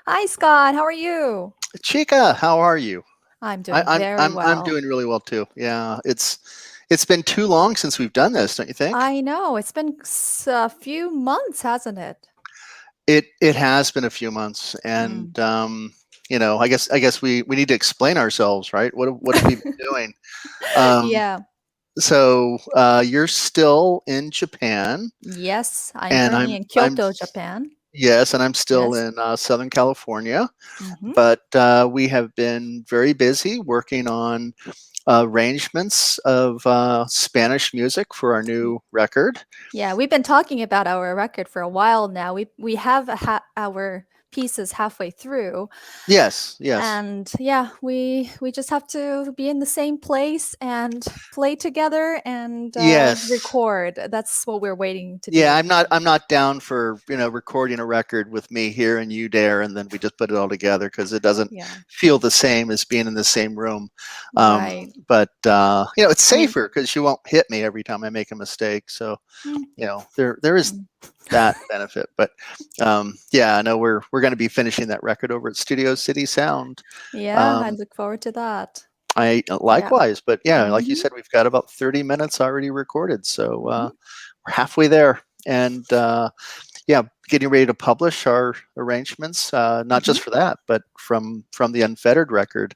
Hi, Scott. How are you? Chica, how are you? I'm I, doing I'm very I'm I'm well. doing really well too. Yeah, it's been too long since we've done this, don't you think? I know. It's been a few months, hasn't it? It has been a few months, and Mm. I guess we need to explain ourselves, right? What have we been doing? Um, Yeah. so you're still in Japan, Yes, I'm and currently I'm in I'm Kyoto, Japan. yes, and I'm still Yes. in Southern California. Hmm. But we have been very busy working on arrangements of Spanish music for our new record. Yeah, we've been talking about our record for a while now. We have our pieces halfway through, Yes, yes. and yeah, we just have to be in the same place and play together and Yes. record. That's what we're waiting to Yeah, do. I'm not down for, recording a record with me here and you there and then we just put it all together because it doesn't Yeah, feel the same as being in the same room. right. But it's We safer because you won't hit me every time I make a mistake. So, mm, there is mm. that benefit. But yeah, I know we're going to be finishing that record over at Studio City Sound. Yeah, I Um, look forward to that. I Yeah. likewise, but yeah, like you Mhm. said, we've got about 30 minutes already recorded, so Mhm. we're halfway there, and yeah, getting ready to publish our arrangements, not Mhm. just for that, but from the Unfettered record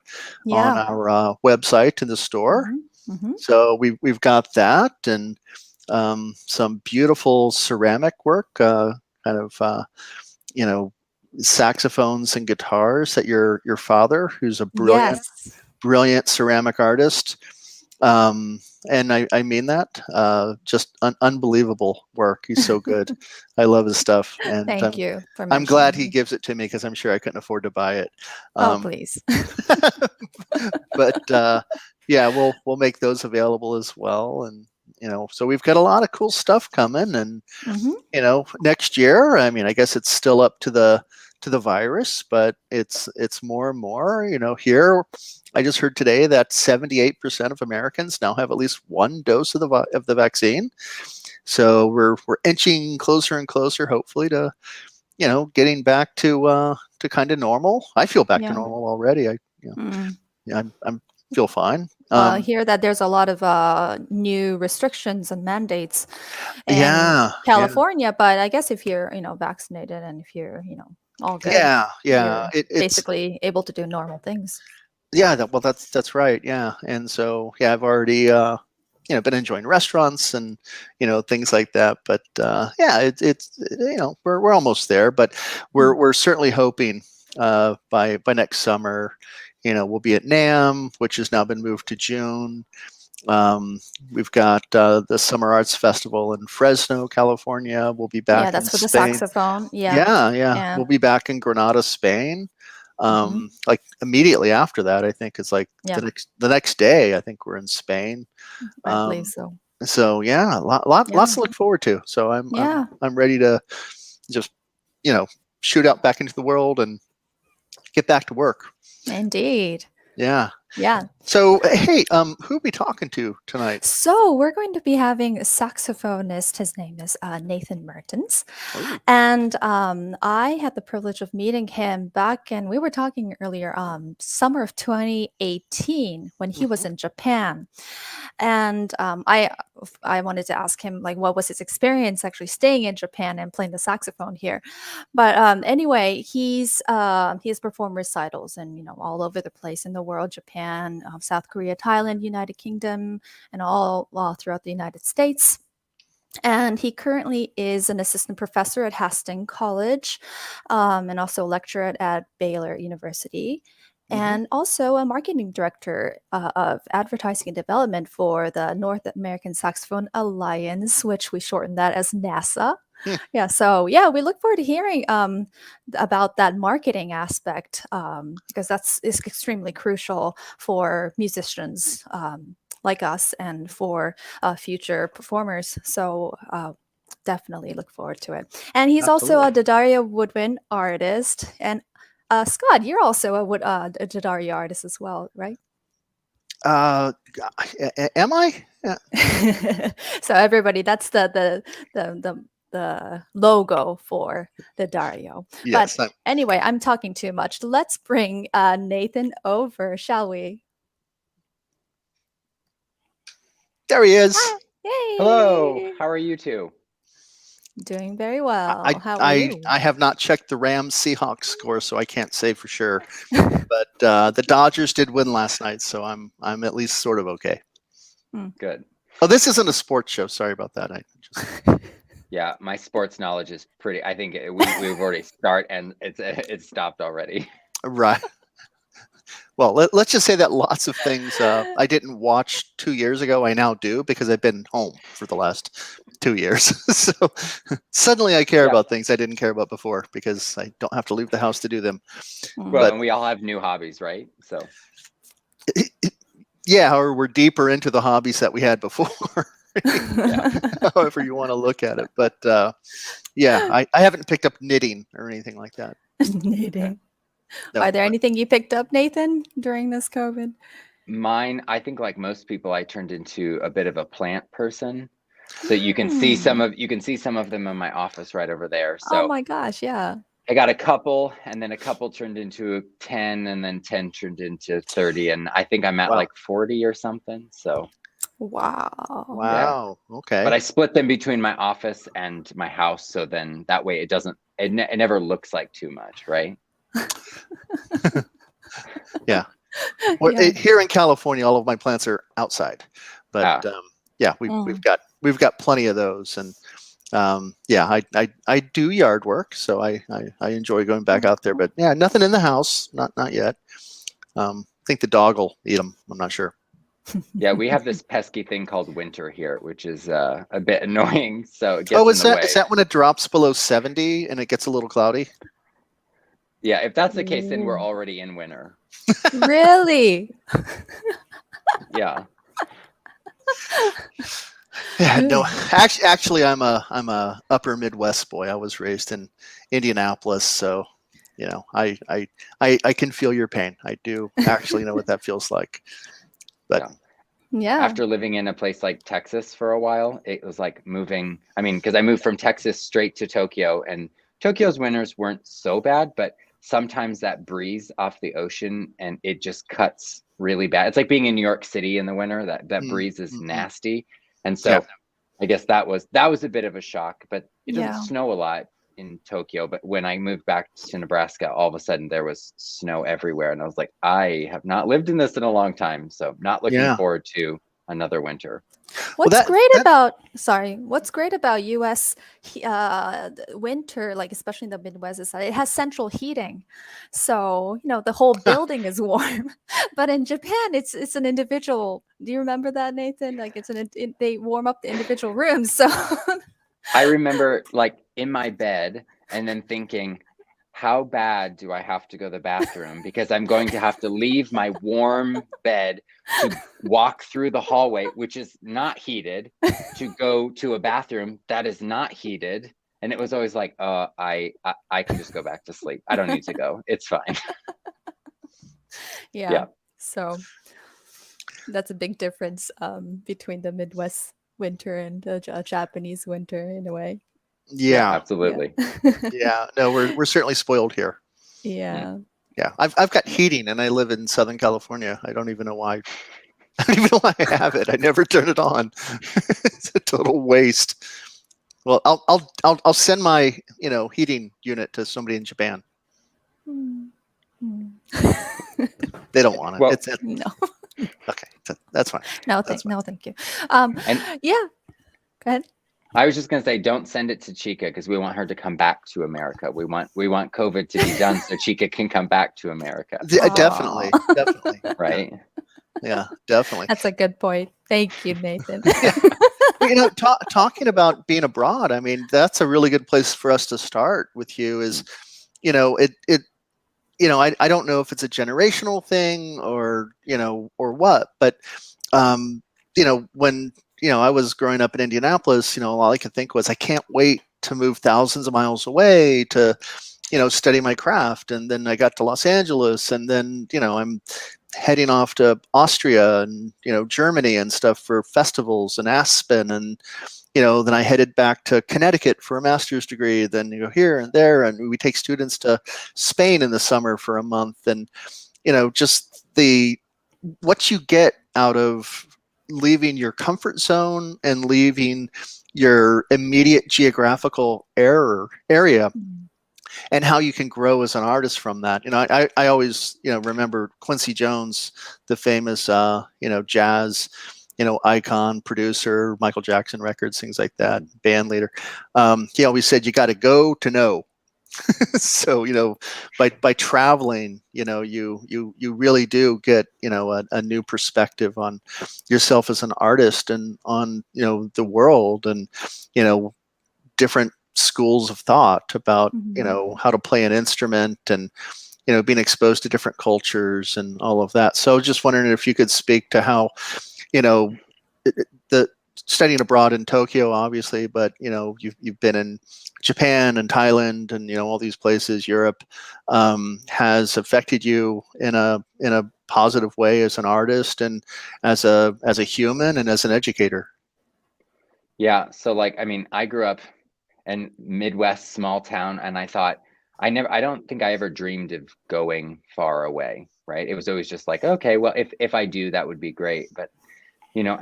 on Yeah. our website in the store. Mhm. Mhm. So we've got that and some beautiful ceramic work, kind of you know saxophones and guitars that your father, who's a Yes. brilliant ceramic artist. Um, and I mean that. Just unbelievable work. He's so good. I love his stuff, and Thank you for I'm glad mentioning he him. gives it to me because I'm sure I couldn't afford to buy it. Oh, Um, please. but yeah, we'll make those available as well, and so we've got a lot of cool stuff coming, and Mhm. next year. I mean, I guess it's still up to the virus, but it's more and more. Here, I just heard today that 78% of Americans now have at least one dose of the vaccine. So we're inching closer and closer, hopefully, to getting back to kind of normal. I feel back to Yeah. normal already. Mm. Yeah, I'm feel fine. Well, I hear that there's a lot of new restrictions and mandates in Yeah, yeah, California, but I guess if you're, vaccinated and if you're, all good, yeah. you're It's basically able to do normal things. Yeah, well, that's right. Yeah, and so yeah, I've already been enjoying restaurants and things like that. But yeah, it's we're almost there, but we're Mm. we're certainly hoping by next summer, we'll be at NAMM, which has now been moved to June. Um, we've got the Summer Arts Festival in Fresno, California. We'll be Yeah, back in that's for the Spain. saxophone. Yeah. Yeah, yeah. Yeah. We'll be back in Granada, Spain. Hmm. Like immediately after that, I think it's like Yeah, the next day. I think we're in Spain. I believe Um, so. so yeah, lots Yeah. to look forward to. So I'm I'm Yeah, I'm ready to just you know shoot out back into the world and get back to work. indeed. Yeah. Yeah. So hey, who are we talking to tonight? So we're going to be having a saxophonist. His name is Nathan Mertens. Oh. And I had the privilege of meeting him back, and we were talking earlier, summer of 2018 when he was Hmm. in Japan. And I wanted to ask him like what was his experience actually staying in Japan and playing the saxophone here. But anyway, he has performed recitals and all over the place in the world: Japan, South Korea, Thailand, United Kingdom, and all throughout the United States. And he currently is an assistant professor at Hastings College, and also a lecturer at Baylor University, Hmm. and also a marketing director of advertising and development for the North American Saxophone Alliance, which we shorten that as NASA. Yeah, so yeah, we look forward to hearing about that marketing aspect, because that's is extremely crucial for musicians like us and for future performers. So definitely look forward to it. And he's also a Absolutely. Dadaria woodwind artist. And Scott, you're also a Dadaria artist as well, right? Uh, am I? So everybody, that's the the logo for the Dario. But Yes. anyway, I'm talking too much. Let's bring Nathan over, shall we? There he is. Hello, Yay! how are you two? Doing very I, well. How are I you? I have not checked the Rams Seahawks score, so I can't say for sure. But the Dodgers did win last night, so I'm at least sort of okay. Good. Oh, this isn't a sports show. Sorry about that. I just Yeah, my sports knowledge is pretty. I think we've already and it's stopped already. right. Well, let's just say that lots of things I didn't watch 2 years ago, I now do because I've been home for the last 2 years. So suddenly I care Yeah. about things I didn't care about before because I don't have to leave the house to do them. Well, But and we all have new hobbies, right? So yeah, or we're deeper into the hobbies that we had before. However you want to look at it. But yeah, I haven't picked up knitting or anything like that. Knitting. No. Are there anything you picked up, Nathan, during this COVID? mine, I think like most people, I turned into a bit of a plant person. So you can see some of them in my office right over there. Oh So my gosh, yeah. I got a couple, and then a couple turned into 10, and then 10 turned into 30, and I think I'm at Wow. like 40 or something. So Wow. Wow. Okay. but I split them between my office and my house, so then that way it never looks like too much, right? Yeah. Well, Yeah. here in California, all of my plants are outside, but yeah, we've got plenty of those, and yeah, I do yard work, so I enjoy going back out there. But yeah, nothing in the house, not yet. I think the dog will eat them. I'm not sure. Yeah, we have this pesky thing called winter here, which is a bit annoying. So it gets Oh, is in the way. that when it drops below 70 and it gets a little cloudy? Yeah, if that's the case, then we're Ooh. already in winter. Really? Yeah. Yeah, no. Actually, I'm a upper Midwest boy. I was raised in Indianapolis, so you know, I can feel your pain. I do actually know what that feels like. But Yeah. After living in a place like Texas for a while, it was like moving. I mean, because I moved from Texas straight to Tokyo, and Tokyo's winters weren't so bad, but sometimes that breeze off the ocean and it just cuts really bad. It's like being in New York City in the winter. That breeze is nasty, and so I guess that was a bit of a shock. But it doesn't snow a lot in Tokyo. But when I moved back to Nebraska, all of a sudden there was snow everywhere, and I was like, I have not lived in this in a long time, so not looking forward to another winter. What's great about US winter, like especially in the Midwest, is that it has central heating. So, you know, the whole building is warm. But in Japan, it's an individual. Do you remember that, Nathan? Like they warm up the individual rooms. So I remember like in my bed and then thinking, how bad do I have to go to the bathroom? Because I'm going to have to leave my warm bed to walk through the hallway, which is not heated, to go to a bathroom that is not heated. And it was always like, I can just go back to sleep. I don't need to go. It's fine. Yeah. So that's a big difference between the Midwest winter and the Japanese winter in a way. Yeah, absolutely. Yeah, no, we're certainly spoiled here. Yeah. Yeah, I've got heating and I live in Southern California. I don't even know why. I don't even know why I have it. I never turn it on. It's a total waste. Well, I'll send my heating unit to somebody in Japan. They don't want it. Well, no. Okay, that's fine. No, thank you. Yeah. Go ahead. I was just going to say, don't send it to Chica because we want her to come back to America. We want COVID to be done so Chica can come back to America. Definitely. Right? Yeah, definitely. That's a good point. Thank you, Nathan. Talking about being abroad, I mean, that's a really good place for us to start with you is, I don't know if it's a generational thing or what, but, when, I was growing up in Indianapolis, all I could think was, I can't wait to move thousands of miles away to, study my craft. And then I got to Los Angeles and then, I'm heading off to Austria and, Germany and stuff for festivals and Aspen. And, then I headed back to Connecticut for a master's degree, then here and there. And we take students to Spain in the summer for a month. And, just what you get out of leaving your comfort zone and leaving your immediate geographical area, and how you can grow as an artist from that. I always, remember Quincy Jones, the famous, jazz, icon, producer, Michael Jackson records, things like that, band leader. He always said, you got to go to know. So, by traveling, you really do get, a new perspective on yourself as an artist and on, the world, and, different schools of thought about, how to play an instrument, and, being exposed to different cultures and all of that. So just wondering if you could speak to how, the studying abroad in Tokyo, obviously, but, you've been in Japan and Thailand and, all these places, Europe, has affected you in a positive way as an artist and as a human and as an educator. Yeah. So I grew up in Midwest small town, and I thought I don't think I ever dreamed of going far away. Right. It was always just like, okay, well, if I do, that would be great. But,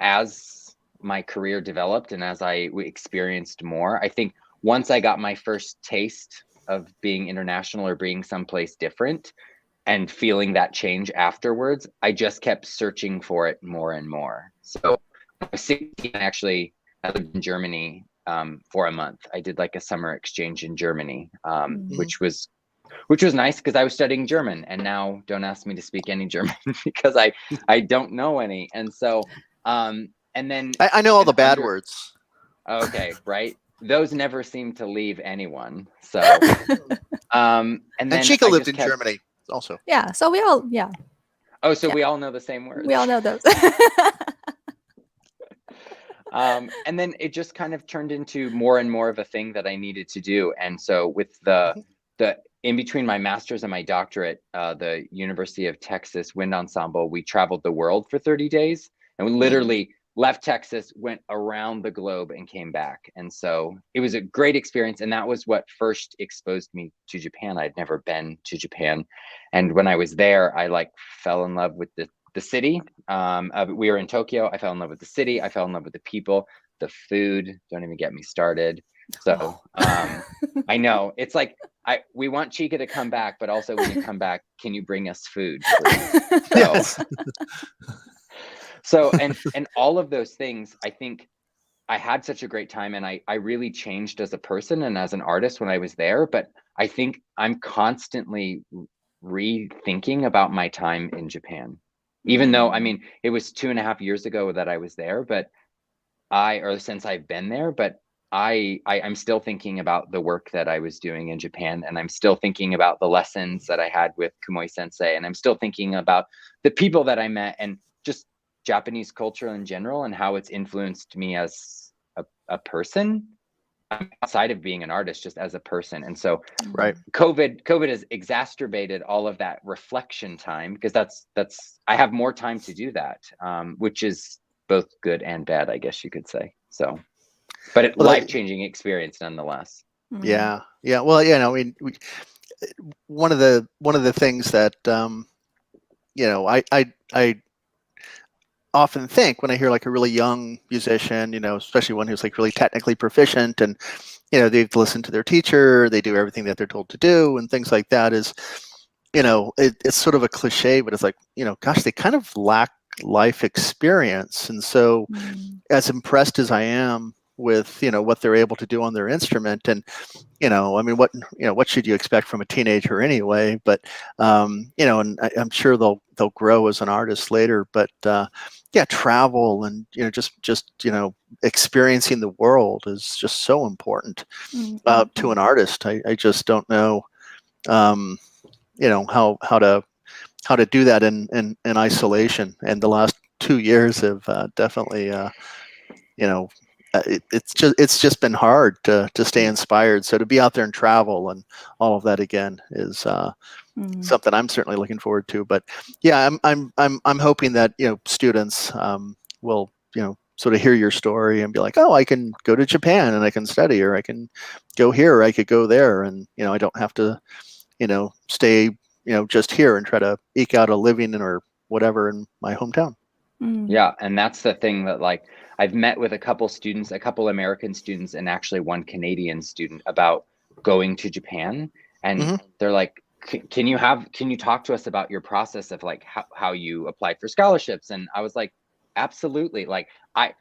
as my career developed and as I experienced more, I think once I got my first taste of being international or being someplace different and feeling that change afterwards, I just kept searching for it more and more. So I was 16, actually, I lived in Germany for a month. I did like a summer exchange in Germany, which was nice because I was studying German, and now don't ask me to speak any German because I don't know any. And so, and then I know all the bad words. Okay, right. Those never seem to leave anyone. So, and Chica lived in Germany also. Yeah. So we all, Oh, so we all know the same words. we all know those. And then it just kind of turned into more and more of a thing that I needed to do. And so with the in between my master's and my doctorate, the University of Texas Wind Ensemble, we traveled the world for 30 days, and we literally left Texas, went around the globe, and came back. And so it was a great experience. And that was what first exposed me to Japan. I'd never been to Japan. And when I was there, I fell in love with the city. We were in Tokyo. I fell in love with the city. I fell in love with the people, the food. Don't even get me started. So I know it's like, we want Chica to come back, but also when you come back, can you bring us food, please? Yes. So, and all of those things, I think I had such a great time, and I really changed as a person and as an artist when I was there. But I think I'm constantly rethinking about my time in Japan, even though, it was 2.5 years ago that I was there, but since I've been there, but I'm still thinking about the work that I was doing in Japan, and I'm still thinking about the lessons that I had with Kumoi Sensei, and I'm still thinking about the people that I met, and just Japanese culture in general, and how it's influenced me as a person outside of being an artist, just as a person. And so right, COVID has exacerbated all of that reflection time, because that's I have more time to do that, which is both good and bad, I guess you could say. So, but life-changing experience nonetheless. Yeah. Well, one of the things that I often think when I hear a really young musician, especially one who's really technically proficient, and they've listened to their teacher, they do everything that they're told to do, and things like that, is it's sort of a cliche, but it's gosh, they kind of lack life experience. And so as impressed as I am with what they're able to do on their instrument, and what should you expect from a teenager anyway, but and I'm sure they'll grow as an artist later, but travel and just experiencing the world is just so important to an artist. I just don't know how to do that in isolation, and the last 2 years have definitely it's just been hard to stay inspired. So to be out there and travel and all of that again is something I'm certainly looking forward to. But yeah, I'm hoping that students will sort of hear your story and be like, oh, I can go to Japan and I can study, or I can go here, or I could go there, and I don't have to stay just here and try to eke out a living or whatever in my hometown. Yeah, and that's the thing that like I've met with a couple students, a couple American students, and actually one Canadian student about going to Japan, and they're like, can you talk to us about your process of like how you applied for scholarships? And I was like, absolutely. Like I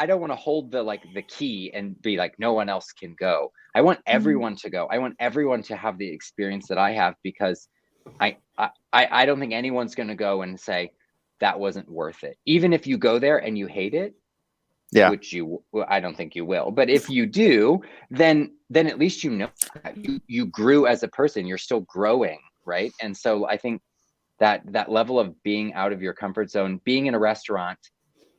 don't want to hold the key and be like, no one else can go. I want everyone to go. I want everyone to have the experience that I have, because I don't think anyone's going to go and say that wasn't worth it. Even if you go there and you hate it, which I don't think you will. But if you do, then at least you grew as a person. You're still growing, right? And so I think that level of being out of your comfort zone, being in a restaurant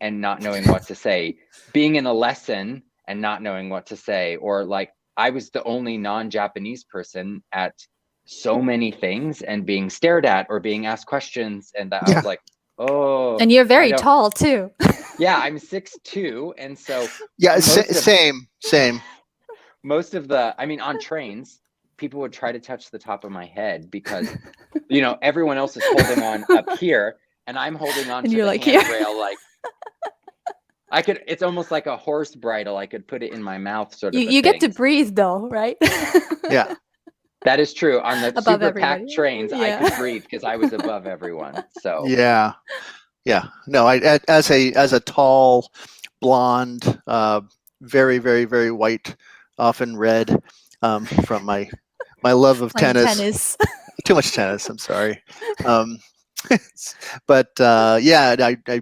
and not knowing what to say, being in a lesson and not knowing what to say, or like I was the only non-Japanese person at so many things and being stared at or being asked questions, and I was like, oh. And you're very tall too. Yeah, I'm 6'2", and so same. Most of on trains, people would try to touch the top of my head because everyone else is holding on up here, and I'm holding on to the handrail. Like I could, it's almost like a horse bridle. I could put it in my mouth, sort of. You get to breathe though, right? Yeah. That is true. On the super packed trains, I could breathe because I was above everyone. So yeah. No, as a tall, blonde, very, very, very white, often red, from my love of tennis. Too much tennis. I'm sorry. But I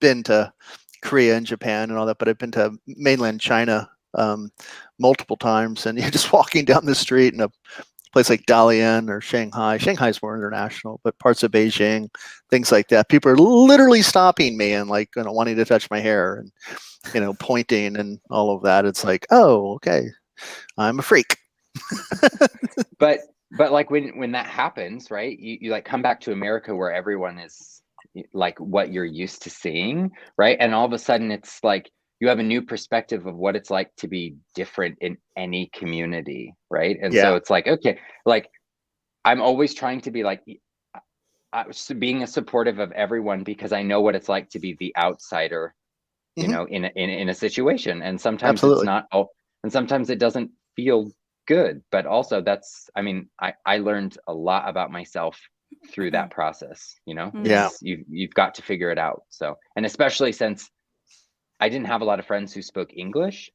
been to Korea and Japan and all that, but I've been to mainland China multiple times, and you're just walking down the street in a place like Dalian or Shanghai. Shanghai's more international, but parts of Beijing, things like that. People are literally stopping me and like wanting to touch my hair and pointing and all of that. It's like, oh, okay, I'm a freak. But like when that happens, right? You like come back to America where everyone is like what you're used to seeing, right? And all of a sudden it's like you have a new perspective of what it's like to be different in any community, right? And so it's like, okay, like I'm always trying to be like being a supportive of everyone, because I know what it's like to be the outsider, in a situation. And sometimes it's not, and sometimes it doesn't feel good, but also I learned a lot about myself through that process. You've got to figure it out. So, and especially since I didn't have a lot of friends who spoke English.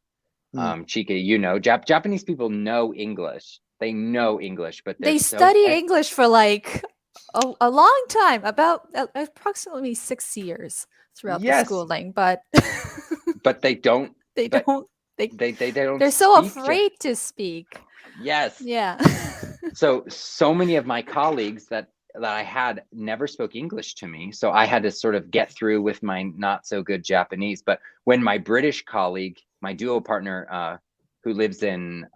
Chika, Japanese people know English. They know English, but they study English for like a long time, about approximately 6 years throughout the schooling. But but they don't. They don't. They don't. They're so afraid to speak. Yes. Yeah. So many of my colleagues that I had never spoke English to me. So I had to sort of get through with my not so good Japanese. But when my British colleague, my duo partner, who lives in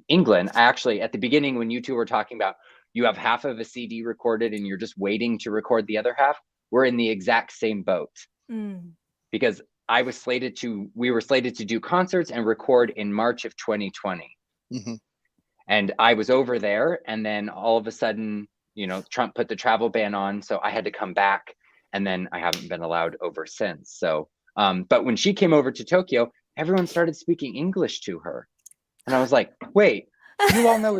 England, actually at the beginning when you two were talking about you have half of a CD recorded and you're just waiting to record the other half, we're in the exact same boat. Because we were slated to do concerts and record in March of 2020. And I was over there, and then all of a sudden, Trump put the travel ban on, so I had to come back, and then I haven't been allowed over since. So, but when she came over to Tokyo, everyone started speaking English to her. And I was like, wait, you all know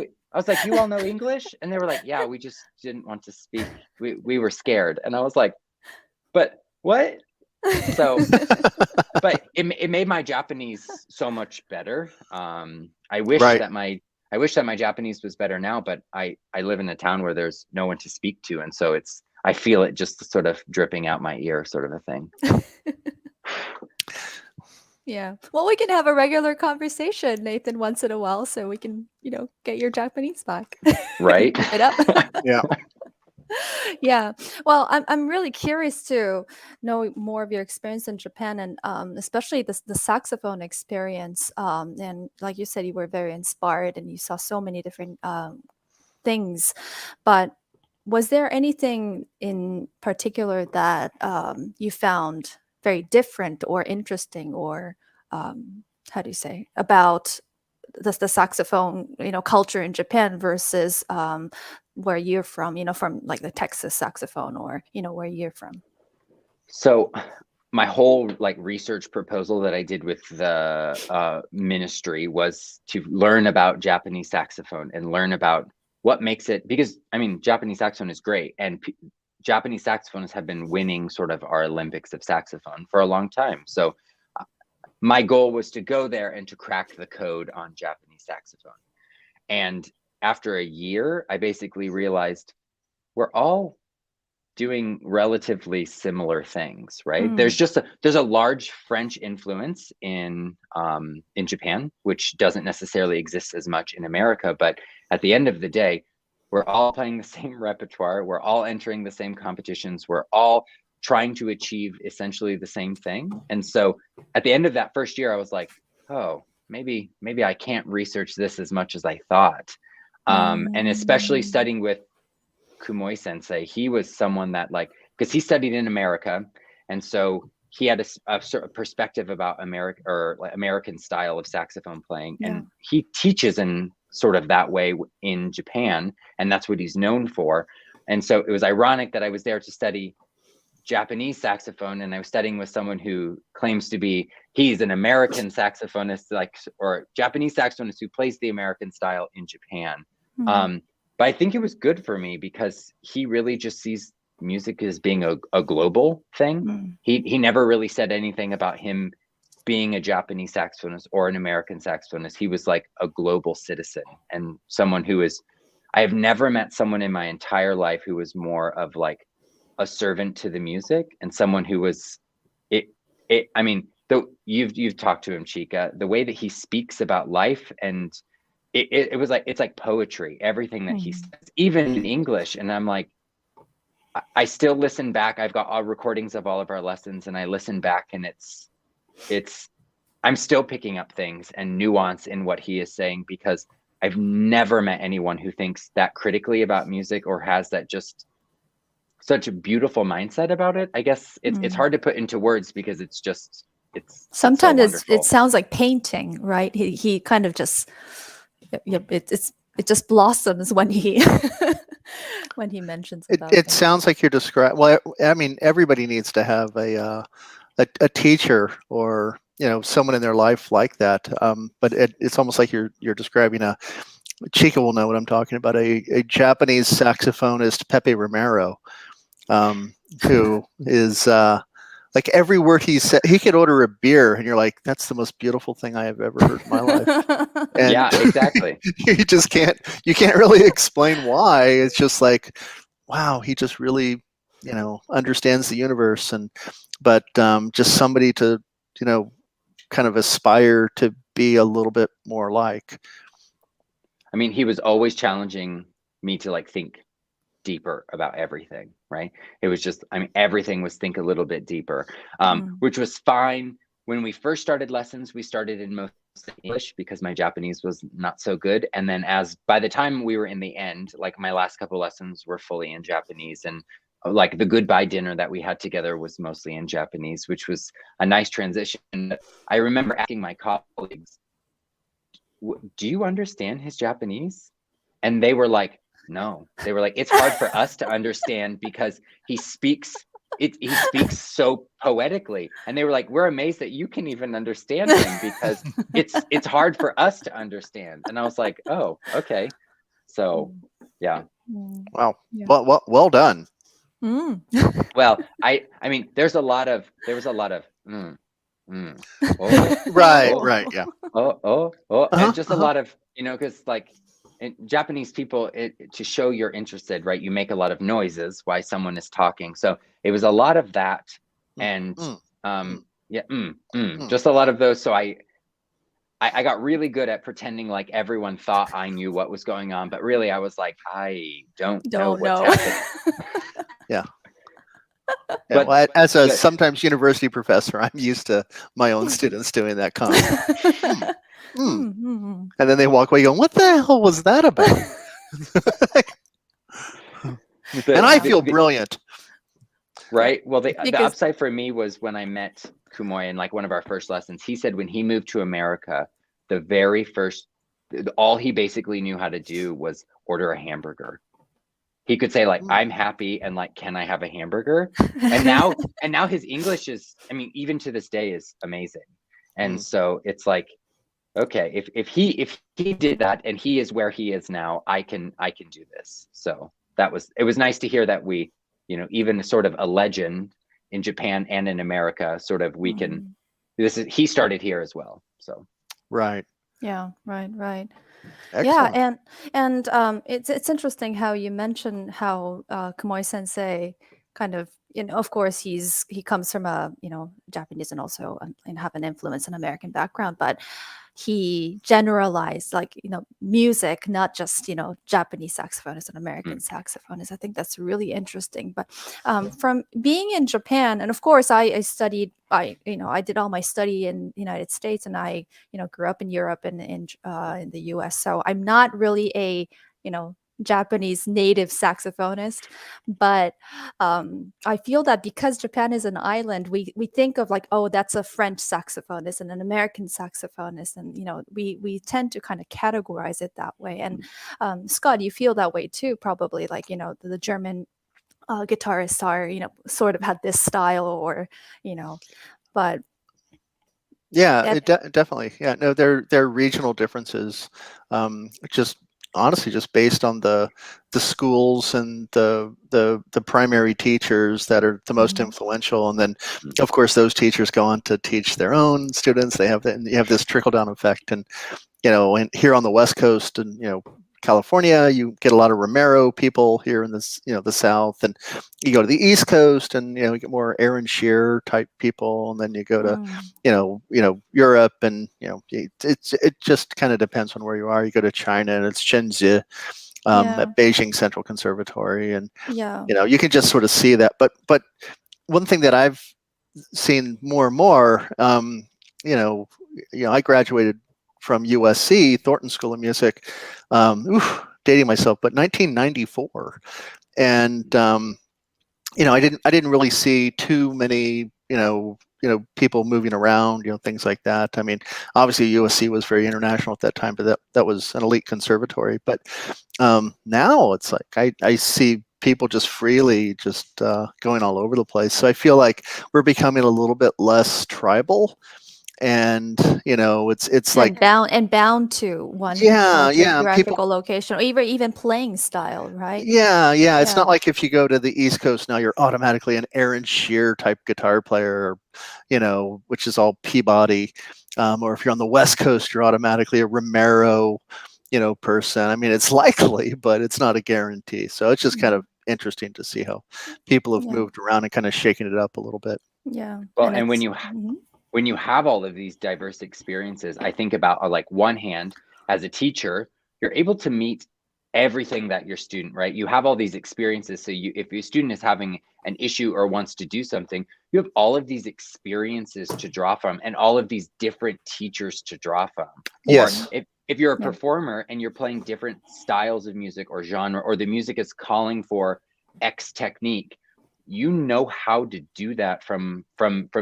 English? And they were like, yeah, we just didn't want to speak. We were scared. And I was like, but what? So, but it made my Japanese so much better. I wish that my Japanese was better now, but I live in a town where there's no one to speak to. And so I feel it just sort of dripping out my ear, sort of a thing. Yeah. Well, we can have a regular conversation, Nathan, once in a while, so we can, get your Japanese back. Right. Keep it up. Yeah. Yeah. Well, I'm really curious to know more of your experience in Japan, and especially the saxophone experience. And like you said, you were very inspired and you saw so many different things. But was there anything in particular that you found very different or interesting, or how do you say, about the saxophone, culture in Japan versus where you're from, from like the Texas saxophone, or where you're from? So my whole like research proposal that I did with the ministry was to learn about Japanese saxophone and learn about what makes it, because I mean, Japanese saxophone is great, and Japanese saxophonists have been winning sort of our Olympics of saxophone for a long time. So my goal was to go there and to crack the code on Japanese saxophone. And after a year, I basically realized we're all doing relatively similar things, right? There's a large French influence in Japan, which doesn't necessarily exist as much in America. But at the end of the day, we're all playing the same repertoire. We're all entering the same competitions. We're all trying to achieve essentially the same thing. And so at the end of that first year, I was like, oh, maybe I can't research this as much as I thought. And especially studying with Kumoi sensei, he was someone that, like, because he studied in America, and so he had a sort of perspective about America, or like American style of saxophone playing, and he teaches in sort of that way in Japan, and that's what he's known for. And so it was ironic that I was there to study Japanese saxophone, and I was studying with someone who claims to be, he's an American saxophonist, like, or Japanese saxophonist who plays the American style in Japan. But I think it was good for me because he really just sees music as being a global thing. He never really said anything about him being a Japanese saxophonist or an American saxophonist. He was like a global citizen, and someone who is, I have never met someone in my entire life who was more of like a servant to the music, and someone who was I mean, though you've talked to him, Chica, the way that he speaks about life, and it was like, it's like poetry, everything that he says, even in English. And I'm like, I still listen back. I've got all recordings of all of our lessons, and I listen back, and I'm still picking up things and nuance in what he is saying, because I've never met anyone who thinks that critically about music, or has that just such a beautiful mindset about it. I guess it's hard to put into words, because it's sometimes so it sounds like painting, right? He kind of just, it just blossoms when he when he mentions about It sounds like you're describing. Well, I mean, everybody needs to have a teacher, or someone in their life like that. But it's almost like you're describing Chica will know what I'm talking about. A Japanese saxophonist, Pepe Romero, who is like, every word he said, he could order a beer, and you're like, that's the most beautiful thing I have ever heard in my life. And yeah, exactly. you can't really explain why. It's just like, wow, he just really, understands the universe. But just somebody to, kind of aspire to be a little bit more like. I mean, he was always challenging me to like think deeper about everything, right? It was just, I mean, everything was think a little bit deeper, which was fine. When we first started lessons, we started in most English, because my Japanese was not so good. And then by the time we were in the end, like my last couple lessons were fully in Japanese, and like the goodbye dinner that we had together was mostly in Japanese, which was a nice transition. I remember asking my colleagues, do you understand his Japanese? And they were like, no. They were like, it's hard for us to understand, because he speaks so poetically. And they were like, we're amazed that you can even understand him, because it's hard for us to understand. And I was like, oh, okay. So yeah. Wow. Yeah. Well done. Well, I mean, there was a lot of oh, right, oh, right, yeah. And just a lot of, because like Japanese people, to show you're interested, right, you make a lot of noises while someone is talking. So it was a lot of that, and just a lot of those. So I I got really good at pretending like everyone thought I knew what was going on, but really I was like, I don't know Don't what's know. happening. Yeah. Yeah, But well, as a but sometimes university professor, I'm used to my own students doing that comment. Mhm. And then they walk away going, what the hell was that about? And I feel brilliant. Right. Well, the Because upside for me was when I met Kumoy in like one of our first lessons, he said when he moved to America, the very first, all he basically knew how to do was order a hamburger. He could say like, I'm happy and like, can I have a hamburger? And now his English is, I mean, even to this day is amazing. And so it's like, okay, if he did that and he is where he is now, I can do this. So it was nice to hear that we, you know, even sort of a legend in Japan and in America, sort of we can, he started here as well. So Right. yeah, right. Excellent. Yeah, and it's interesting how you mention how Kamoi Sensei kind of, you know, of course he comes from a, you know, Japanese and also and have an influence in American background, but he generalized, like, you know, music, not just, you know, Japanese saxophonist and American saxophonist. I think that's really interesting. But from being in Japan, and of course I studied, you know, I did all my study in the United States, and I, you know, grew up in Europe and in the US. So I'm not really a, you know, Japanese native saxophonist, but I feel that because Japan is an island, we think of like, oh, that's a French saxophonist and an American saxophonist, and you know, we tend to kind of categorize it that way. And Scott, you feel that way too, probably, like, you know, the German guitarists are, you know, sort of had this style, or, you know, but yeah, definitely. Yeah, no, there are regional differences. Just honestly, just based on the schools and the primary teachers that are the most influential, and then of course those teachers go on to teach their own students. They have and you have this trickle down effect, and you know, and here on the West Coast, and you know, California, you get a lot of Romero people here in this, you know, the South, and you go to the East Coast, and you know, you get more Aaron Shearer type people, and then you go to, you know, Europe, and you know, it just kind of depends on where you are. You go to China, and it's Shenzhen, at Beijing Central Conservatory, and you know, you can just sort of see that. But one thing that I've seen more and more, you know, I graduated from USC, Thornton School of Music, dating myself, but 1994, and you know, I didn't really see too many, you know, people moving around, you know, things like that. I mean, obviously USC was very international at that time, but that was an elite conservatory. But now it's like I see people just freely just going all over the place. So I feel like we're becoming a little bit less tribal. And you know, it's like bound to one geographical people, location, or even playing style, right? yeah. It's not like if you go to the East Coast now, you're automatically an Aaron Shearer type guitar player, you know, which is all Peabody, or if you're on the West Coast, you're automatically a Romero, you know, person. I mean, it's likely, but it's not a guarantee. So it's just kind of interesting to see how people have moved around and kind of shaking it up a little bit. Yeah. Well, and when you have all of these diverse experiences, I think about, like, one hand, as a teacher, you're able to meet everything that your student, right? You have all these experiences. So if your student is having an issue or wants to do something, you have all of these experiences to draw from, and all of these different teachers to draw from. Yes. Or if you're a performer and you're playing different styles of music or genre, or the music is calling for X technique, you know how to do that from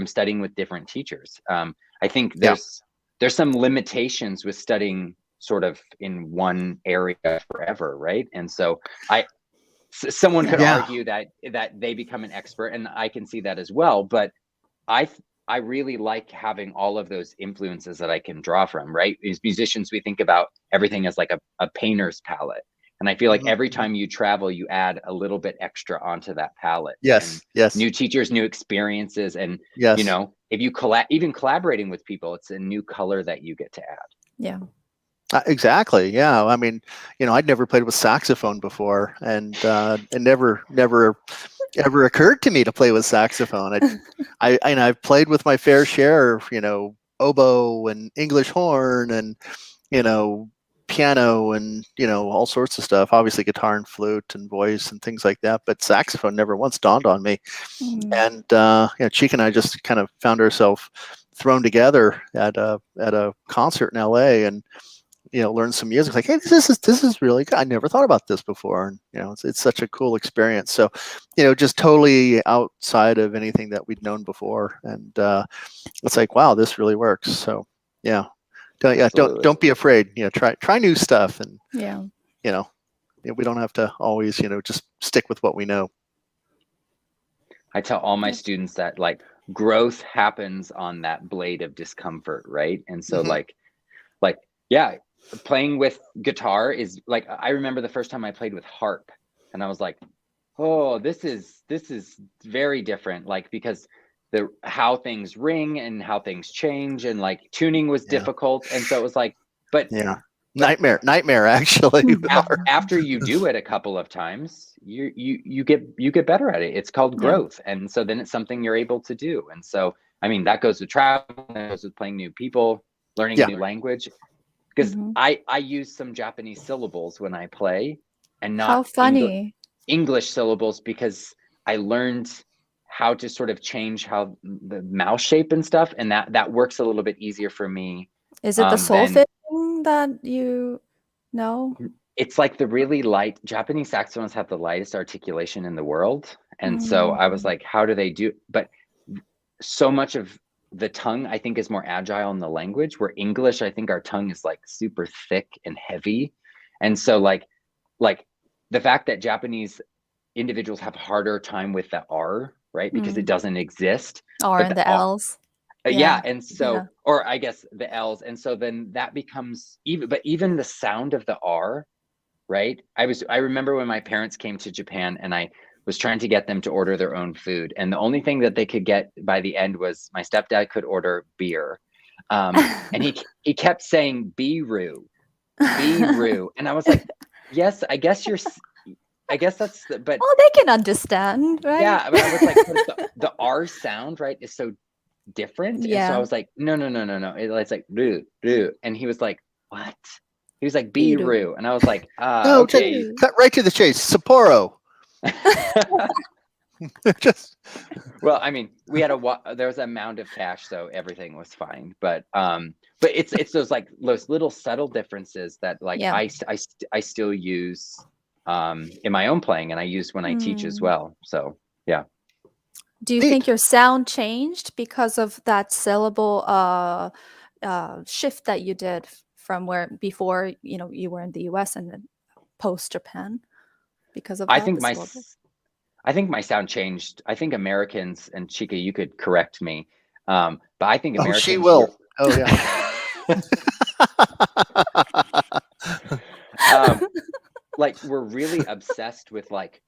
studying with different teachers. I think there's some limitations with studying sort of in one area forever, right? And so someone could argue that they become an expert, and I can see that as well. But I really like having all of those influences that I can draw from, right? As musicians, we think about everything as like a painter's palette. And I feel like every time you travel, you add a little bit extra onto that palette. Yes. New teachers, new experiences. And, you know, if you even collaborating with people, it's a new color that you get to add. Yeah. Exactly. Yeah. I mean, you know, I'd never played with saxophone before, and it never ever occurred to me to play with saxophone. I've played with my fair share of, you know, oboe and English horn and, piano and, all sorts of stuff, obviously guitar and flute and voice and things like that. But saxophone never once dawned on me. And Chica and I just kind of found ourselves thrown together at a concert in LA and, learned some music. Like, hey, this is really good. I never thought about this before. And, it's such a cool experience. So, just totally outside of anything that we'd known before. And it's like, wow, this really works. So, yeah. Don't be afraid. Try new stuff. And, we don't have to always, just stick with what we know. I tell all my students that like growth happens on that blade of discomfort, right? And so yeah, playing with guitar is like, I remember the first time I played with harp and I was like, oh, this is very different. Like, because how things ring and how things change and like tuning was difficult. And so it was like, but nightmare actually. After you do it a couple of times, you get better at it. It's called growth. And so then it's something you're able to do. And so, I mean, that goes with travel, that goes with playing new people, learning a new language. Because I use some Japanese syllables when I play and not how funny English syllables, because I learned how to sort of change how the mouth shape and stuff. And that works a little bit easier for me. Is it the solfege that you know? It's like the really light Japanese saxophones have the lightest articulation in the world. And so I was like, how do they do? But so much of the tongue, I think, is more agile in the language, where English, I think our tongue is like super thick and heavy. And so like the fact that Japanese individuals have a harder time with the R, right? Because it doesn't exist. R and the L's. And so, or I guess the L's. And so then that becomes even the sound of the R, right? I remember when my parents came to Japan and I was trying to get them to order their own food. And the only thing that they could get by the end was my stepdad could order beer. And he kept saying, "Biru, Biru." And I was like, yes, I guess that's, but. Well, they can understand, right? Yeah, but I was like, the R sound, right, is so different. Yeah. And so I was like, no. It's like "ru, ru," and he was like, "What?" He was like, "Biru," and I was like, okay. Cut right to the chase. Sapporo. Well, I mean, we had there was a mound of cash, so everything was fine. But it's those little subtle differences that like I still use in my own playing, and I use when I teach as well. So yeah. Do you think your sound changed because of that syllable shift that you did from where before you were in the US and then post Japan? Because of that, I think my sound changed. I think Americans, and Chica, you could correct me, but I think Americans. She will. Oh yeah. Like we're really obsessed with like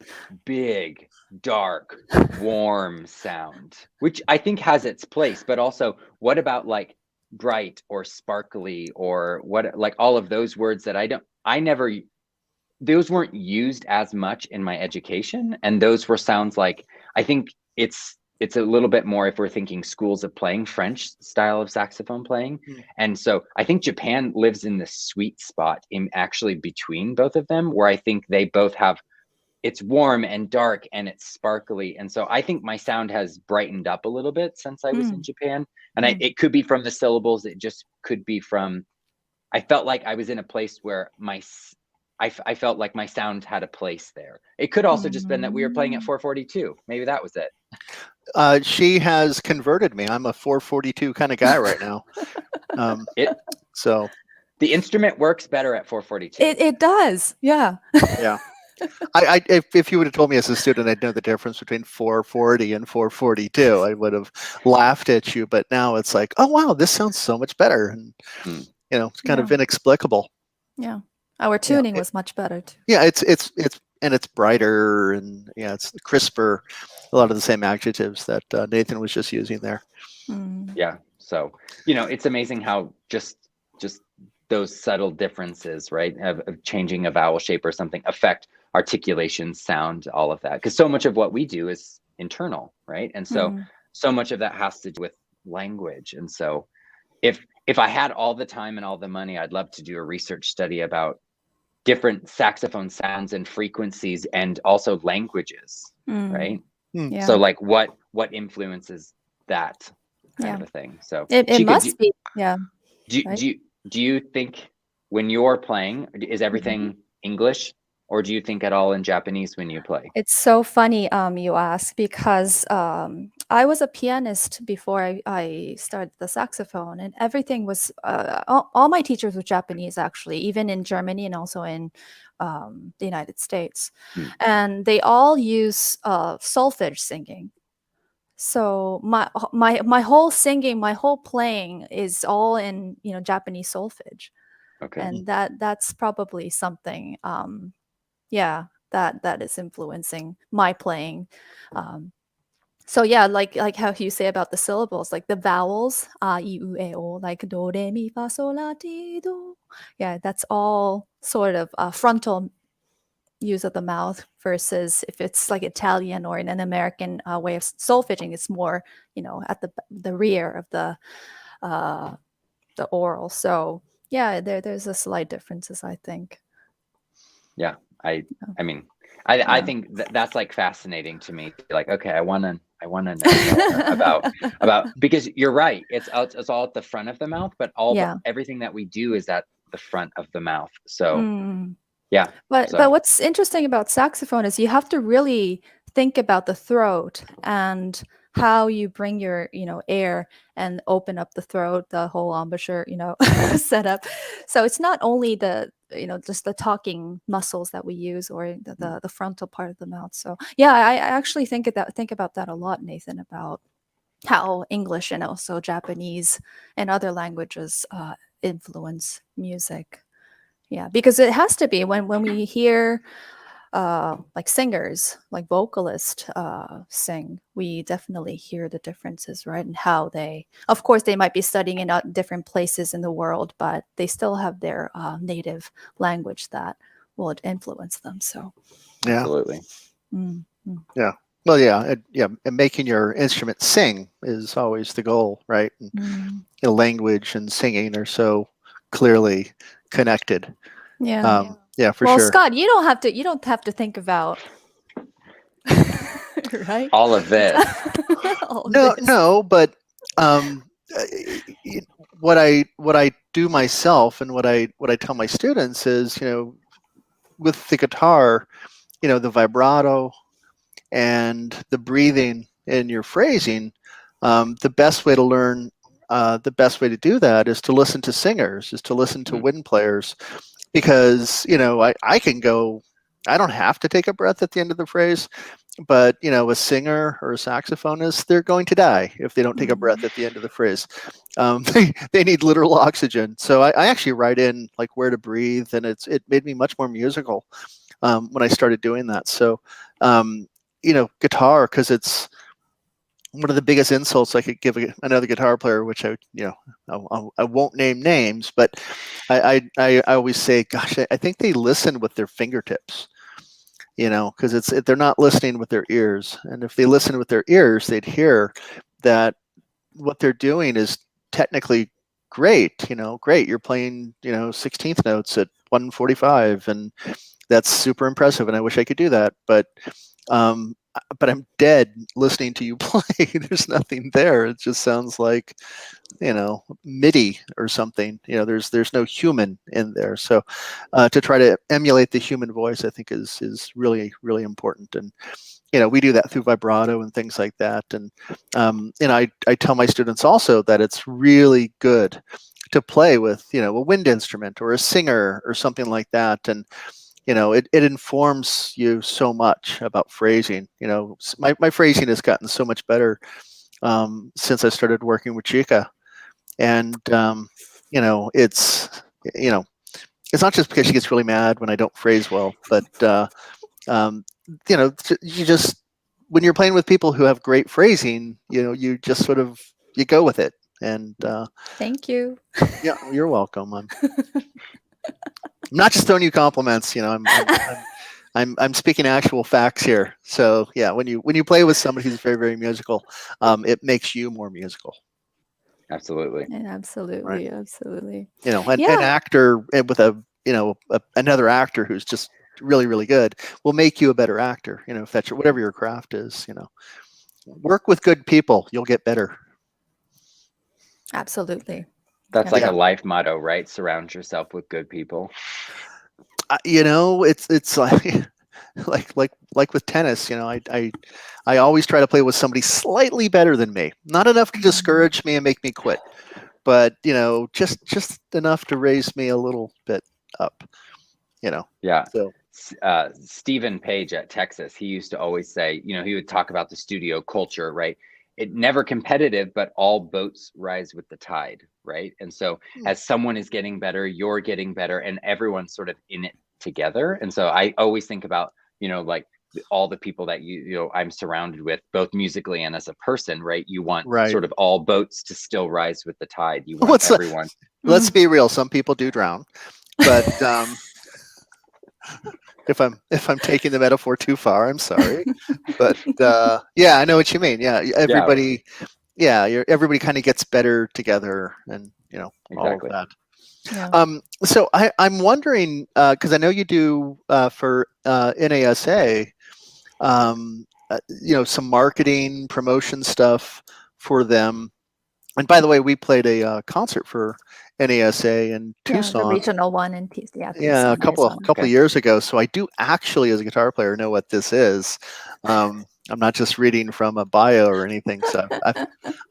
big, dark, warm sound, which I think has its place. But also, what about like bright or sparkly or what? Like all of those words that those weren't used as much in my education, and those were sounds like, I think it's a little bit more if we're thinking schools of playing, French style of saxophone playing. And so I think Japan lives in the sweet spot in actually between both of them, where I think they both have, it's warm and dark and it's sparkly. And so I think my sound has brightened up a little bit since I was in Japan. And it could be from the syllables. It just could be from, I felt like I was in a place where I felt like my sound had a place there. It could also just been that we were playing at 442. Maybe that was it. She has converted me. I'm a 442 kind of guy right now. So the instrument works better at 442. It does. Yeah. Yeah. If you would have told me as a student, I'd know the difference between 440 and 442, I would have laughed at you. But now it's like, oh wow, this sounds so much better, and it's kind of inexplicable. Yeah. Our tuning was much better too. Yeah, it's brighter and it's crisper. A lot of the same adjectives that Nathan was just using there. Yeah. So it's amazing how just those subtle differences, right, of changing a vowel shape or something affect articulation, sound, all of that. Because so much of what we do is internal, right? And so much of that has to do with language. And so if I had all the time and all the money, I'd love to do a research study about different saxophone sounds and frequencies and also languages, right? Yeah. So like what influences that kind of a thing. So it Chica, must be. Yeah. Right? do you think when you're playing, is everything English, or do you think at all in Japanese when you play? It's so funny you ask, because I was a pianist before I started the saxophone, and everything was all my teachers were Japanese, actually, even in Germany and also in the United States. And they all use solfege singing. So my whole singing, my whole playing is all in Japanese solfege. Okay. And that's probably something yeah, that is influencing my playing. So yeah, like how you say about the syllables, like the vowels, I, U, E, O, like do, re, mi, fa, sol, la, ti, do. Yeah, that's all sort of frontal use of the mouth, versus if it's like Italian or in an American way of solfeging, it's more at the rear of the oral. So yeah, there's a slight differences, I think. Yeah, I mean, I think that's like fascinating to me. Like, okay, I want to know more about, because you're right. It's all at the front of the mouth, but everything that we do is at the front of the mouth. So yeah. But what's interesting about saxophone is you have to really think about the throat and how you bring your air and open up the throat, the whole embouchure setup. So it's not only the just the talking muscles that we use, or the frontal part of the mouth. So yeah, I actually think about that a lot, Nathan, about how English and also Japanese and other languages influence music. Yeah, because it has to be when we hear like singers, like vocalists sing, we definitely hear the differences, right? And how they, of course, they might be studying in different places in the world, but they still have their native language that will influence them. So Yeah, absolutely. Yeah. Well, yeah, and making your instrument sing is always the goal, right? And, language and singing are so clearly connected. Yeah. Yeah, for well, sure. Scott, you don't have to think about right? All of this. No, but what I do myself and what I tell my students is, with the guitar, the vibrato and the breathing in your phrasing, the best way to learn, the best way to do that is to listen to singers, is to listen to wind players, because I can go, I don't have to take a breath at the end of the phrase, but a singer or a saxophonist, they're going to die if they don't take a breath at the end of the phrase. They need literal oxygen. So I actually write in like where to breathe, and it made me much more musical when I started doing that. So guitar, because it's one of the biggest insults I could give another guitar player, which I won't name names, but I always say, gosh, I think they listen with their fingertips, because they're not listening with their ears. And if they listen with their ears, they'd hear that what they're doing is technically great. Great, you're playing 16th notes at 145, and that's super impressive. And I wish I could do that, but I'm dead listening to you play. There's nothing there. It just sounds like, MIDI or something. There's no human in there. So to try to emulate the human voice, I think is really, really important. And we do that through vibrato and things like that. And I tell my students also that it's really good to play with a wind instrument or a singer or something like that. And it informs you so much about phrasing. My phrasing has gotten so much better since I started working with Chica. And, it's not just because she gets really mad when I don't phrase well, but, you just, when you're playing with people who have great phrasing, you just sort of, you go with it. And thank you. Yeah, you're welcome. I'm not just throwing you compliments. I'm speaking actual facts here. So yeah, when you play with somebody who's very, very musical, it makes you more musical. Absolutely. Absolutely, absolutely. You know, an Yeah, actor with another actor who's just really, really good will make you a better actor. You know, if that's whatever your craft is. You know, work with good people, you'll get better. absolutely. That's like Yeah. a life motto, right? Surround yourself with good people. You know, it's like like with tennis. You know, I always try to play with somebody slightly better than me, not enough to discourage me and make me quit, but you know, just enough to raise me a little bit up. You know, Yeah. so Stephen Page at Texas, he used to always say, you know, he would talk about the studio culture, right? It never competitive, but all boats rise with the tide, right? And so as someone is getting better, you're getting better, and everyone's sort of in it together. And so I always think about, you know, like all the people that you know I'm surrounded with, both musically and as a person, right? You want right. sort of all boats to still rise with the tide. You want What's everyone. let's be real. Some people do drown, but if I'm taking the metaphor too far, I'm sorry. But yeah, I know what you mean. Yeah, everybody. Yeah, everybody kind of gets better together, and you know all of Exactly. that. Yeah. So I'm wondering because I know you do for NASA, you know, some marketing promotion stuff for them. And by the way, we played a concert for NASA in Yeah, the Tucson. regional one in Yeah, a Tucson, Arizona. couple of years ago. So I do actually, as a guitar player, know what this is. I'm not just reading from a bio or anything. So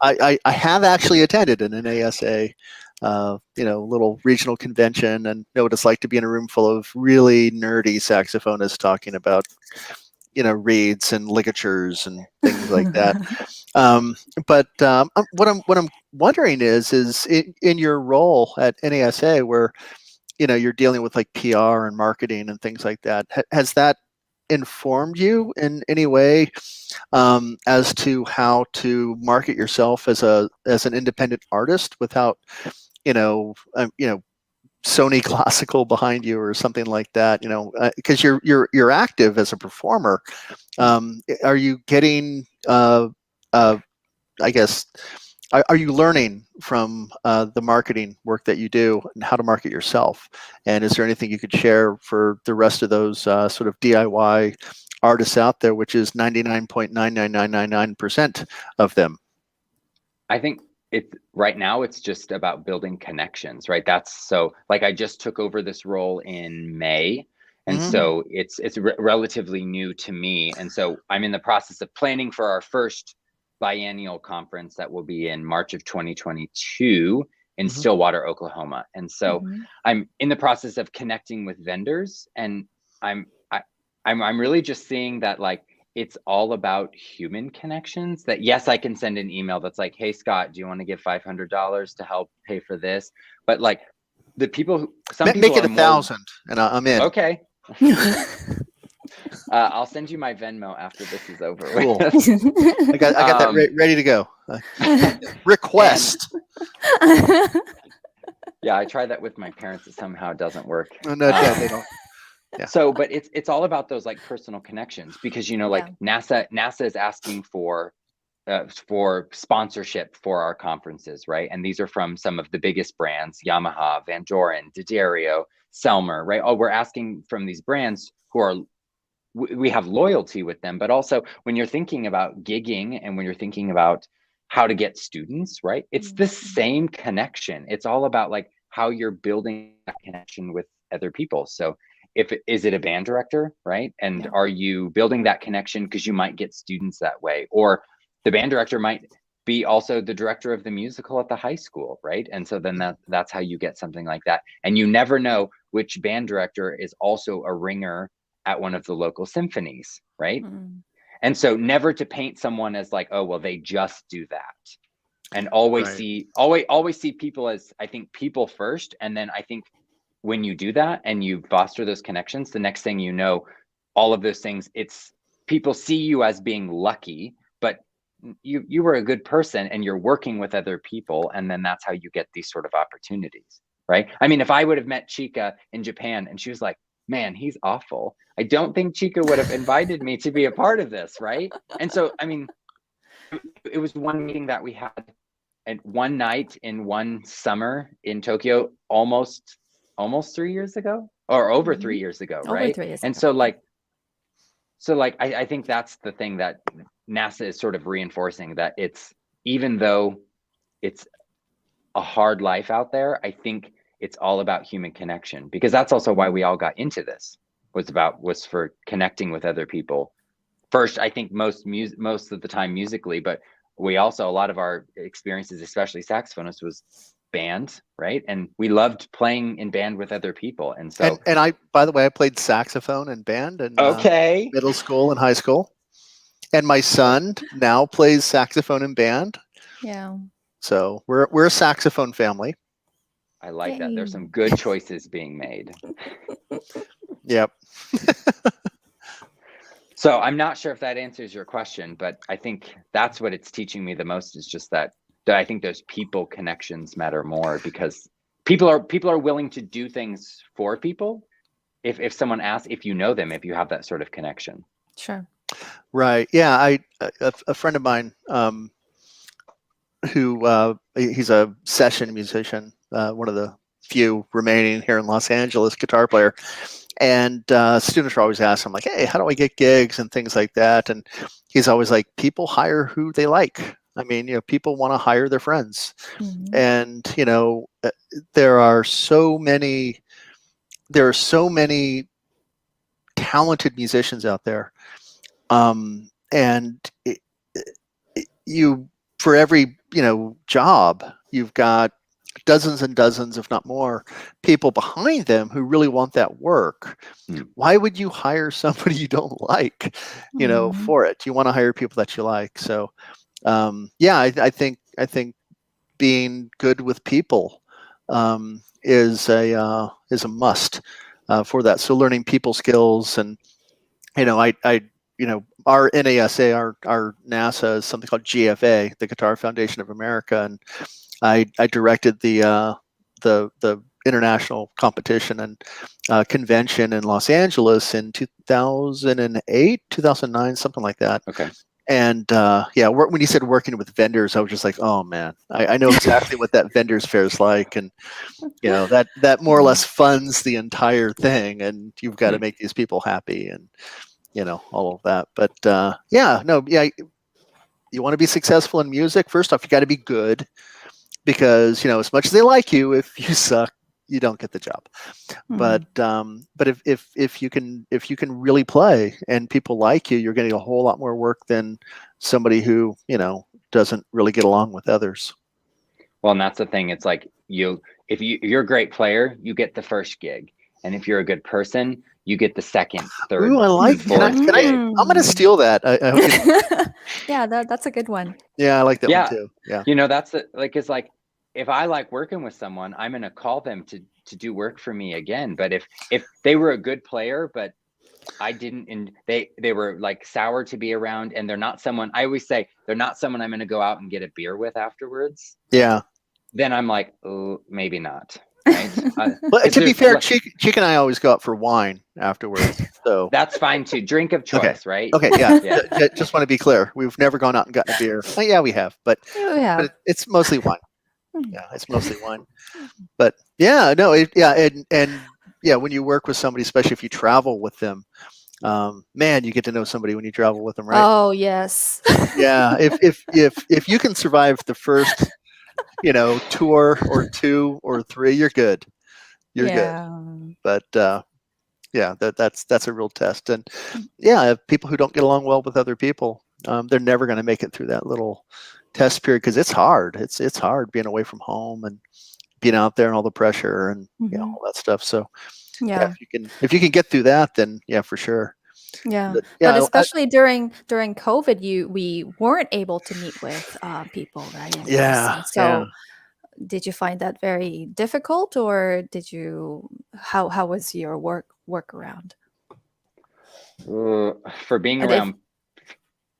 I have actually attended an NASA, you know, little regional convention, and know what it's like to be in a room full of really nerdy saxophonists talking about, you know, reeds and ligatures and things like that. But what I'm wondering is in your role at NASA, where you know you're dealing with like PR and marketing and things like that, has that informed you in any way as to how to market yourself as an independent artist without you know Sony classical behind you or something like that, you know, because you're active as a performer. Are you getting I guess are you learning from the marketing work that you do and how to market yourself? And is there anything you could share for the rest of those sort of DIY artists out there, which is 99.99999% of them? I think it's right now it's just about building connections, right? That's so like I just took over this role in May. And Mm-hmm. so it's relatively new to me. And so I'm in the process of planning for our first biennial conference that will be in March of 2022 in Mm-hmm. Stillwater, Oklahoma. And so Mhm. I'm in the process of connecting with vendors, and I'm I, I'm really just seeing that like it's all about human connections. That yes, I can send an email that's like, hey Scott, do you want to give $500 to help pay for this? But like the people who some Make people it are more 1,000, and I'm in. okay. I'll send you my Venmo after this is over Cool. with. I got that ready to go. Request. Yeah, I tried that with my parents. It somehow doesn't work. No, they don't. Yeah. So, but it's all about those like personal connections, because you know, like NASA is asking for sponsorship for our conferences, right? And these are from some of the biggest brands: Yamaha, Van Doren, D'Addario, Selmer, right? Oh, we're asking from these brands who are we have loyalty with them, but also when you're thinking about gigging and when you're thinking about how to get students, right? It's the same connection. It's all about like how you're building that connection with other people. So is it a band director, right? And are you building that connection because you might get students that way? Or the band director might be also the director of the musical at the high school, right? And so then that's how you get something like that. And you never know which band director is also a ringer at one of the local symphonies, right? And so never to paint someone as like, oh, well, they just do that. And always see people as, I think, people first. And then I think when you do that and you foster those connections, the next thing you know, all of those things, it's people see you as being lucky, but you were a good person and you're working with other people. And then that's how you get these sort of opportunities, right? I mean, if I would have met Chica in Japan and she was like, man, he's awful, I don't think Chica would have invited me to be a part of this, right? And so, I mean, it was one meeting that we had, and one night in one summer in Tokyo almost 3 years ago, or over 3 years ago, Over right? 3 years And ago. so like I think that's the thing that NASA is sort of reinforcing, that it's, even though it's a hard life out there, I think it's all about human connection, because that's also why we all got into this, was for connecting with other people. First, I think most of the time musically, but we also, a lot of our experiences, especially saxophonists, was band, right? And we loved playing in band with other people. And so, And I, by the way, I played saxophone in band in okay, middle school and high school. And my son now plays saxophone in band. Yeah. So we're a saxophone family. I like that. Yay. There's some good choices being made. Yep. So I'm not sure if that answers your question, but I think that's what it's teaching me the most, is just that I think those people connections matter more, because people are willing to do things for people if someone asks, if you know them, if you have that sort of connection. Sure. Right. Yeah. A friend of mine who he's a session musician, one of the few remaining here in Los Angeles, guitar player. And students are always asking him, like, hey, how do I get gigs and things like that? And he's always like, people hire who they like. I mean, people want to hire their friends. Mhm. And, there are so many talented musicians out there. And for every, job, you've got dozens and dozens, if not more, people behind them who really want that work. Why would you hire somebody you don't like, Mhm. for it? You want to hire people that you like. So, I think being good with people is a must for that. So learning people skills, and our NASA, our NASA is something called GFA, the Guitar Foundation of America, and I directed the international competition and convention in Los Angeles in 2008, 2009, something like that. Okay. And when you said working with vendors, I was just like, oh man, I know exactly what that vendors fair is like, and that more or less funds the entire thing, and you've got to make these people happy, and all of that. But you want to be successful in music. First off, you got to be good, because as much as they like you, if you suck, you don't get the job. But if you can really play and people like you, you're getting a whole lot more work than somebody who doesn't really get along with others. Well, and that's the thing. It's like if you're a great player, you get the first gig, and if you're a good person, you get the second, third. Ooh, I like that. I'm going to steal that. Yeah, that's a good one. Yeah, I like that one too. Yeah. That's it's like, if I like working with someone, I'm going to call them to do work for me again. But if they were a good player, but I didn't, and they were like sour to be around, and they're not someone, I always say, they're not someone I'm going to go out and get a beer with afterwards. Yeah. Then I'm like, oh, maybe not. Right? But to be fair, Cheek and I always go out for wine afterwards. So that's fine too. Drink of choice, right? Okay, yeah. Just want to be clear. We've never gone out and gotten a beer. Oh, yeah, we have, but it's mostly wine. Yeah, it's mostly wine. But yeah, no, when you work with somebody, especially if you travel with them, man, you get to know somebody when you travel with them, right? Oh yes. Yeah, if you can survive the first, tour or 2 or 3, you're good. You're good. But that's a real test. And people who don't get along well with other people, they're never going to make it through that little test period, because it's hard. It's hard being away from home and being out there and all the pressure and all that stuff. So if you can get through that, then for sure. Yeah, but especially during COVID, we weren't able to meet with people, right? In person. So did you find that very difficult, or did you? How was your workaround? For being around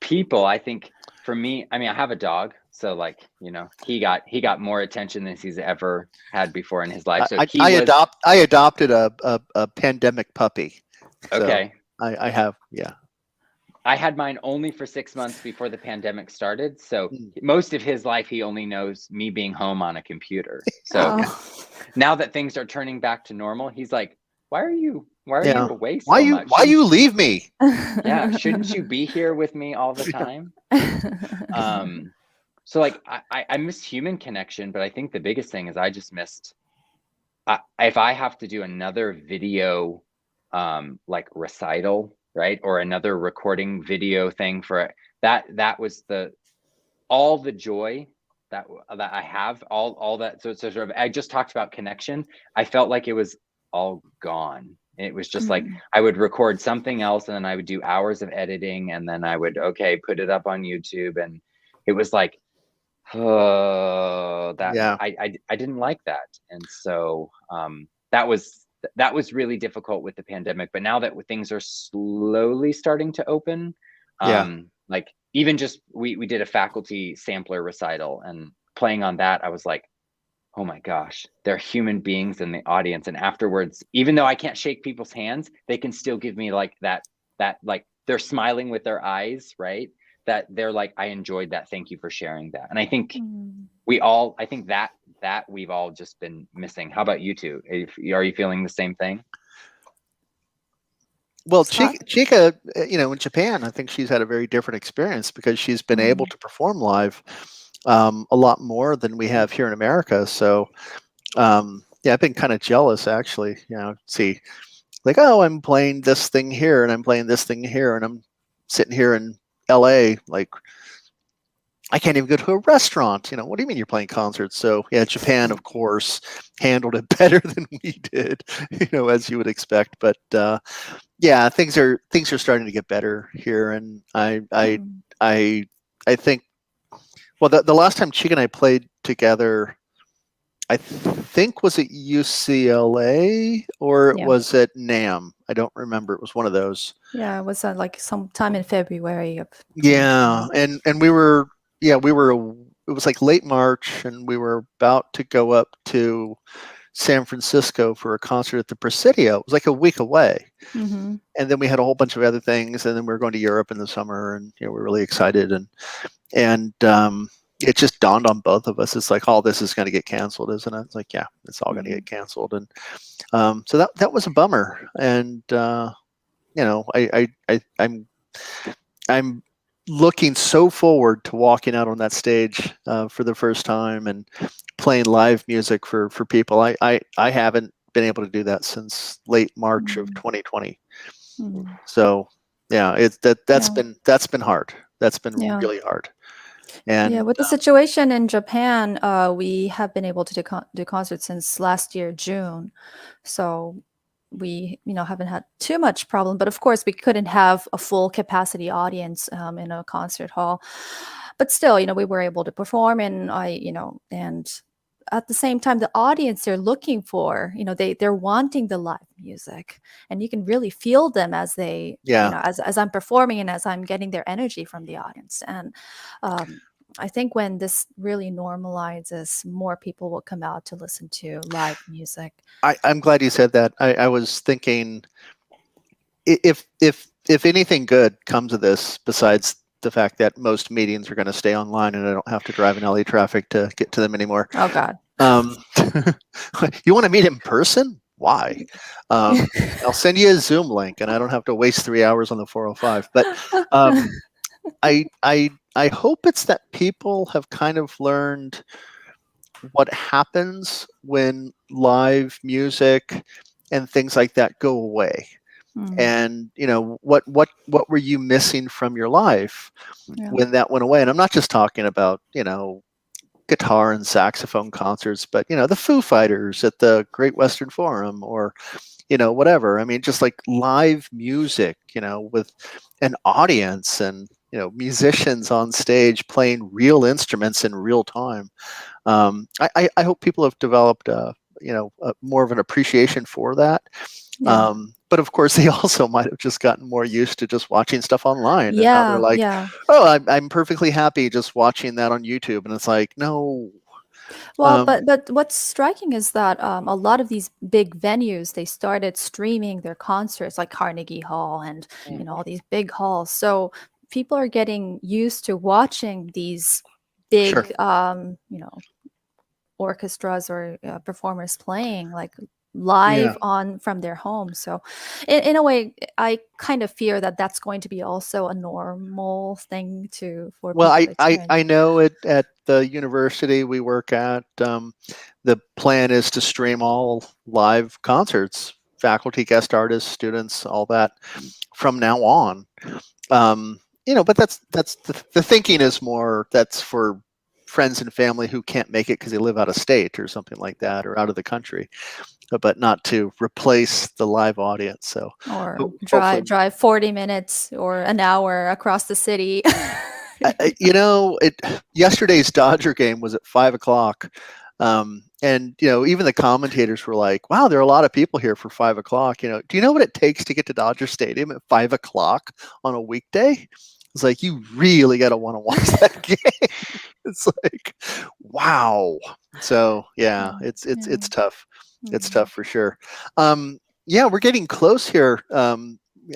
people, I think for me, I mean, I have a dog, so he got more attention than he's ever had before in his life. So I adopted a pandemic puppy. So okay. I have, yeah. I had mine only for 6 months before the pandemic started. So Mm. most of his life, he only knows me being home on a computer. So Oh. now that things are turning back to normal, he's like, why are you Yeah. away so much? Why you leave me? Yeah, shouldn't you be here with me all the time? So like I miss human connection, but I think the biggest thing is I just missed if I have to do another video like recital, right? Or another recording video thing for it, that was all the joy that I have, all that. So sort of, I just talked about connection. I felt like it was all gone. It was just like Mm. I would record something else, and then I would do hours of editing, and then I would put it up on YouTube, and it was like, oh, that Yeah. I didn't like that, and so that was really difficult with the pandemic. But now that things are slowly starting to open, Yeah. like even just we did a faculty sampler recital, and playing on that, I was like, oh my gosh, they're human beings in the audience, and afterwards, even though I can't shake people's hands, they can still give me like that like they're smiling with their eyes, right? That they're like, I enjoyed that, thank you for sharing that. And I think Mm. I think that we've all just been missing. How about you two? Are you feeling the same thing? Well, Scott? Chica, in Japan, I think she's had a very different experience because she's been able to perform live a lot more than we have here in America. So, yeah, I've been kind of jealous actually. See, like, oh, I'm playing this thing here and I'm playing this thing here, and I'm sitting here in LA, like, I can't even go to a restaurant. What do you mean you're playing concerts? So yeah, Japan, of course, handled it better than we did, as you would expect. But yeah, things are starting to get better here, and I think, well, the last time Chick and I played together, I think, was it UCLA or Yeah. was it NAM? I don't remember. It was one of those. Yeah, it was like sometime in February of Yeah, 2020. and we were it was like late March, and we were about to go up to San Francisco for a concert at the Presidio. It was like a week away. Mm-hmm. And then we had a whole bunch of other things, and then we were going to Europe in the summer, and we were really excited, and it just dawned on both of us. It's like, all this is going to get canceled, isn't it? It's like, yeah, it's all going to get canceled, and so that was a bummer. And I'm looking so forward to walking out on that stage for the first time and playing live music for people. I haven't been able to do that since late March of 2020. So yeah, that's been hard. That's been really hard. And yeah, with the situation in Japan, we have been able to do concerts since last year, June. So we, haven't had too much problem. But of course, we couldn't have a full capacity audience in a concert hall. But still, we were able to perform, and and at the same time, the audience they're looking for, they're wanting the live music, and you can really feel them as they, as I'm performing and as I'm getting their energy from the audience. And I think when this really normalizes, more people will come out to listen to live music. I'm glad you said that. I was thinking, if anything good comes of this, besides the fact that most meetings are going to stay online and I don't have to drive in LA traffic to get to them anymore. Oh God. You want to meet in person? Why? I'll send you a Zoom link, and I don't have to waste 3 hours on the 405. But I hope it's that people have kind of learned what happens when live music and things like that go away. And what were you missing from your life when that went away? And I'm not just talking about guitar and saxophone concerts, but the Foo Fighters at the Great Western Forum, or whatever. I mean, just like live music, with an audience and musicians on stage playing real instruments in real time. I hope people have developed more of an appreciation for that. But of course, they also might have just gotten more used to just watching stuff online. And now they're like, oh, I'm perfectly happy just watching that on YouTube. And it's like, no, Well, but what's striking is that a lot of these big venues, they started streaming their concerts, like Carnegie Hall and all these big halls. So people are getting used to watching these Sure. big orchestras or performers playing like live Yeah. on from their home. So in a way, I kind of fear that that's going to be also a normal thing for Well, people to experience. I know at the university we work at, the plan is to stream all live concerts, faculty, guest artists, students, all that from now on. But that's the thinking is more that's for friends and family who can't make it because they live out of state or something like that, or out of the country, but not to replace the live audience. So, Or hopefully, drive 40 minutes or an hour across the city. Yesterday's Dodger game was at 5 o'clock. And even the commentators were like, wow, there are a lot of people here for 5 o'clock. Do you know what it takes to get to Dodger Stadium at 5 o'clock on a weekday? It's like, you really got to want to watch that game. It's like, wow. So yeah, it's tough. It's tough for sure. We're getting close here. I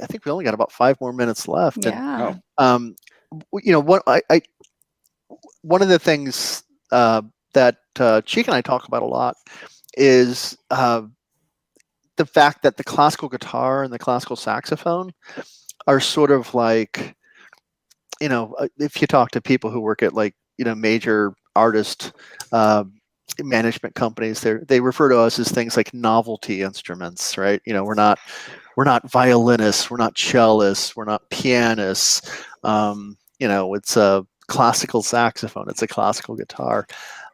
think we only got about 5 more minutes left. Yeah. And one of the things that Cheek and I talk about a lot is the fact that the classical guitar and the classical saxophone are sort of like, if you talk to people who work at major artist management companies, they refer to us as things like novelty instruments, right? We're not violinists, we're not cellists, we're not pianists. It's a classical saxophone, it's a classical guitar.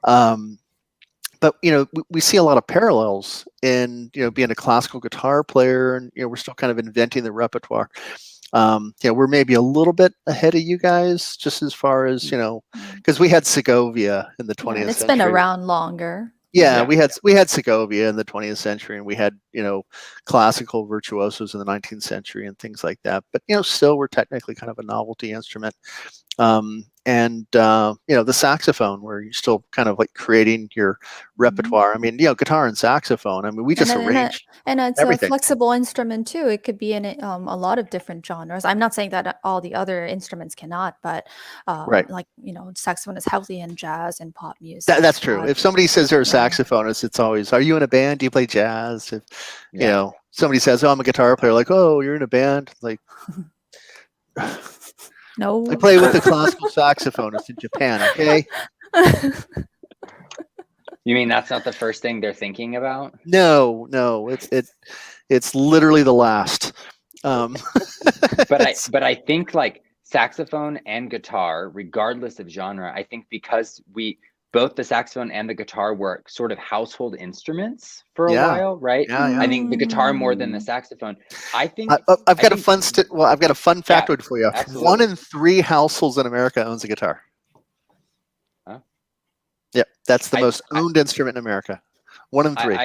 But we see a lot of parallels in being a classical guitar player, and we're still kind of inventing the repertoire. We're maybe a little bit ahead of you guys, just as far as because we had Segovia in the 20th century. It's been around longer. Yeah, we had Segovia in the 20th century, and we had classical virtuosos in the 19th century and things like that. But still, we're technically kind of a novelty instrument. The saxophone, where you're still kind of like creating your repertoire. I mean, guitar and saxophone. I mean, we just arrange and it's everything. a flexible instrument too. It could be in a lot of different genres. I'm not saying that all the other instruments cannot, but right. Saxophone is heavily in jazz and pop music. That's true. If somebody says they're a saxophonist, it's always, are you in a band? Do you play jazz? If somebody says, oh, I'm a guitar player, like, oh, you're in a band, like. No. I play with a classical saxophonist in Japan, okay? You mean that's not the first thing they're thinking about? No, it's literally the last. But I think like saxophone and guitar, regardless of genre, I think because both the saxophone and the guitar were sort of household instruments for a while, right? Yeah. I think the guitar more than the saxophone. I think I've got a fun factoid for you. Absolutely. 1 in 3 households in America owns a guitar. Huh? Yep, that's the most owned instrument in America. 1 in 3.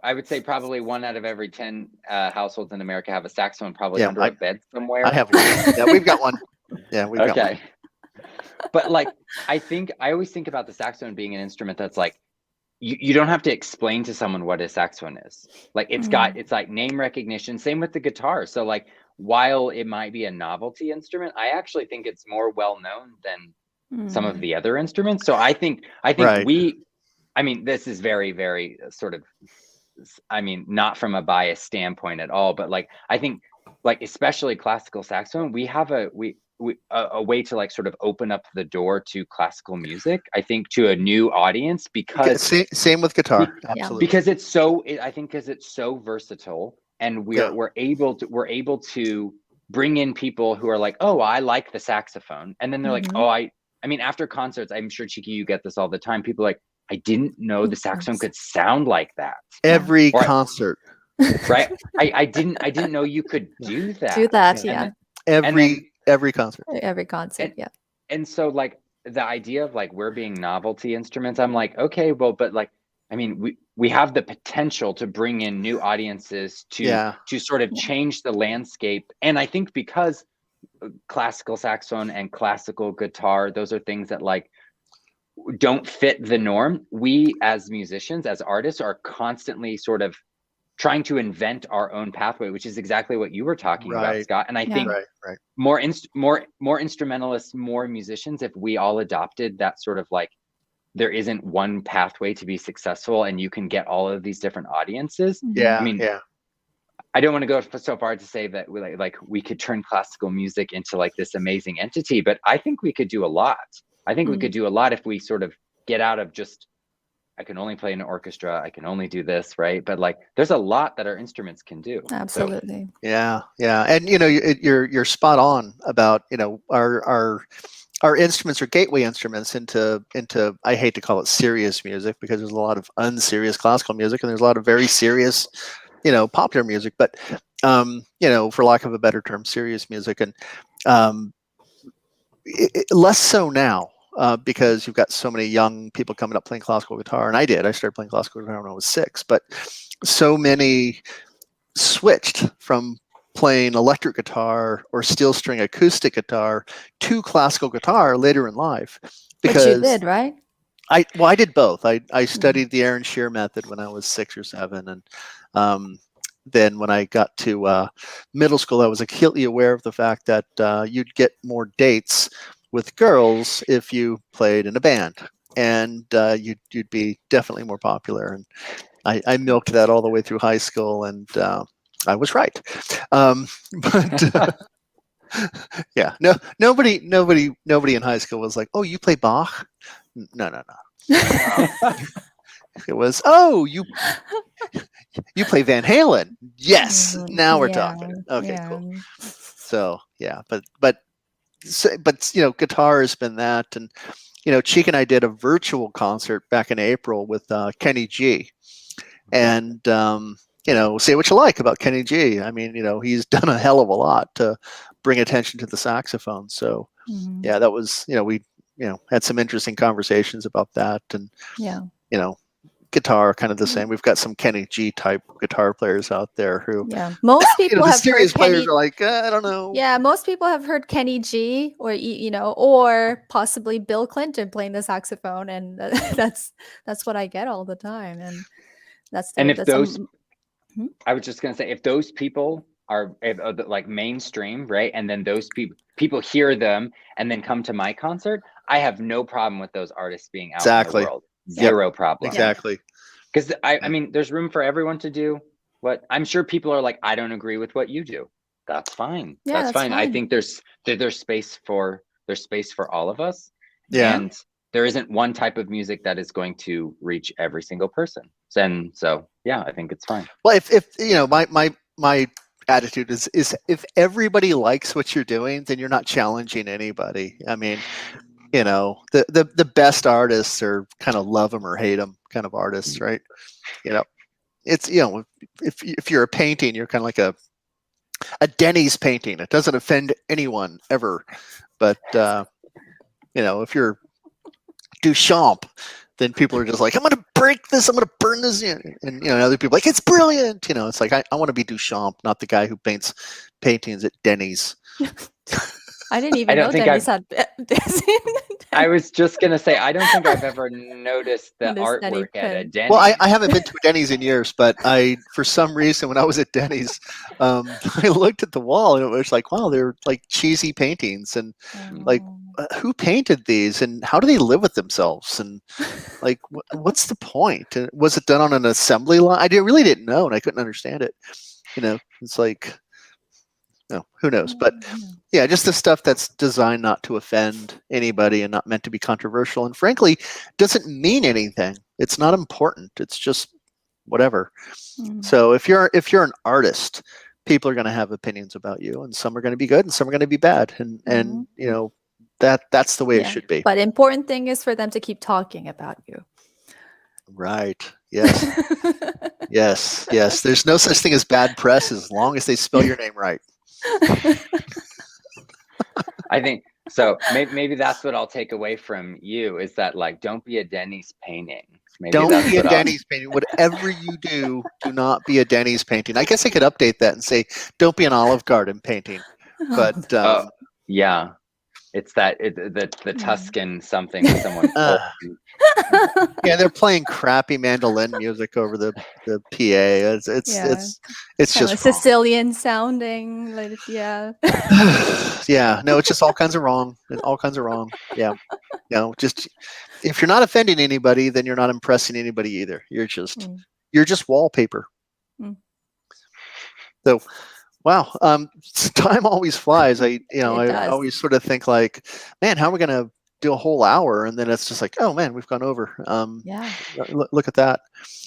I would say probably 1 out of every 10 households in America have a saxophone, probably under a bed somewhere. I have one. Yeah, we've got one. Yeah, we've got one. But like, I always think about the saxophone being an instrument that's like, you don't have to explain to someone what a saxophone is. Like it's like name recognition. Same with the guitar. So like, while it might be a novelty instrument, I actually think it's more well known than some of the other instruments. So I think this is very, very sort of, not from a biased standpoint at all, but like, I think like, especially classical saxophone, we have a way to like sort of open up the door to classical music, I think, to a new audience, because same with guitar. Absolutely. Because I think because it's so versatile, and we're able to bring in people who are like, oh, I like the saxophone, and then they're like, oh, I mean, after concerts, I'm sure, Chiki, you get this all the time. People are like, I didn't know the saxophone could sound like that. Every concert. Right. I didn't know you could do that. Yeah. Every concert. Yeah. And so like the idea of like we're being novelty instruments, I'm like, okay, well, but like, I mean, we have the potential to bring in new audiences to sort of change the landscape. And I think because classical saxophone and classical guitar, those are things that like don't fit the norm. We as musicians, as artists, are constantly sort of trying to invent our own pathway, which is exactly what you were talking about, Scott. And I think right. more instrumentalists, more musicians, if we all adopted that sort of like, there isn't one pathway to be successful and you can get all of these different audiences. Yeah, I mean, yeah. I don't want to go so far to say that we could turn classical music into like this amazing entity, but I think we could do a lot. I think we could do a lot if we sort of get out of just, I can only play in an orchestra, I can only do this, right? But like, there's a lot that our instruments can do. Absolutely. So, yeah, and you're spot on about our instruments are gateway instruments into I hate to call it serious music, because there's a lot of unserious classical music and there's a lot of very serious popular music, but for lack of a better term, serious music, and less so now. Because you've got so many young people coming up playing classical guitar, and I started playing classical guitar when I was 6, but so many switched from playing electric guitar or steel string acoustic guitar to classical guitar later in life. Because Which you did, right? I did both. I studied the Aaron Shear method when I was 6 or 7, and then when I got to middle school, I was acutely aware of the fact that you'd get more dates with girls if you played in a band, and you'd be definitely more popular. And I milked that all the way through high school, and I was right. But yeah, nobody in high school was like, "Oh, you play Bach?" No. It was, "Oh, you play Van Halen?" Yes, now we're talking. Okay, cool. So yeah, but guitar has been that, and Cheek and I did a virtual concert back in April with Kenny G, and say what you like about Kenny G. I mean, he's done a hell of a lot to bring attention to the saxophone. So yeah, that was we had some interesting conversations about that, and guitar kind of the same. We've got some Kenny G type guitar players out there who most people the have serious heard players Kenny, are like, I don't know. Yeah, most people have heard Kenny G, or or possibly Bill Clinton playing the saxophone, and that's what I get all the time, and that's the, and if that's those I was just gonna say, if those people are like mainstream, right, and then those people hear them and then come to my concert, I have no problem with those artists being out in the world. Zero problem. Exactly. Because I mean, there's room for everyone to do what I'm sure people are like, I don't agree with what you do. That's fine. That's fine. I think there's space for all of us. Yeah. And there isn't one type of music that is going to reach every single person. And so yeah, I think it's fine. Well, if my attitude is if everybody likes what you're doing, then you're not challenging anybody. I mean, the best artists are kind of love them or hate them kind of artists, right? It's if you're a painting, you're kind of like a Denny's painting. It doesn't offend anyone ever, but if you're Duchamp, then people are just like, I'm gonna break this, I'm gonna burn this, and other people are like, it's brilliant. It's like I want to be Duchamp, not the guy who paints paintings at Denny's. I didn't even know Denny's had. I was just gonna say, I don't think I've ever noticed the artwork at a Denny's. Well, I haven't been to a Denny's in years, but for some reason, when I was at Denny's, I looked at the wall and it was like, wow, they're like cheesy paintings, and like, who painted these, and how do they live with themselves, and like, what's the point? And was it done on an assembly line? I really didn't know, and I couldn't understand it. It's like, who knows? But yeah, just the stuff that's designed not to offend anybody and not meant to be controversial, and frankly, doesn't mean anything. It's not important. It's just whatever. So if you're an artist, people are going to have opinions about you, and some are going to be good, and some are going to be bad, and that's the way it should be. But important thing is for them to keep talking about you. Right. Yes. yes. There's no such thing as bad press as long as they spell your name right. I think so. Maybe that's what I'll take away from you, is that like, don't be a Denny's painting. Maybe don't be a Denny's painting. Whatever you do not be a Denny's painting. I guess I could update that and say, don't be an Olive Garden painting. But yeah, It's the Mm. Tuscan something that someone Yeah, they're playing crappy mandolin music over the PA. It's Yeah. it's Kind of just Sicilian sounding, like, yeah. wrong. Yeah, no, it's just all kinds of wrong. All kinds of wrong. Yeah. Just if you're not offending anybody, then you're not impressing anybody either. You're Mm, just wallpaper. mm. So wow, time always flies. I It does. always sort of think like, man, how are we gonna do a whole hour? And then it's just like, oh man, we've gone over. Yeah. Look at that.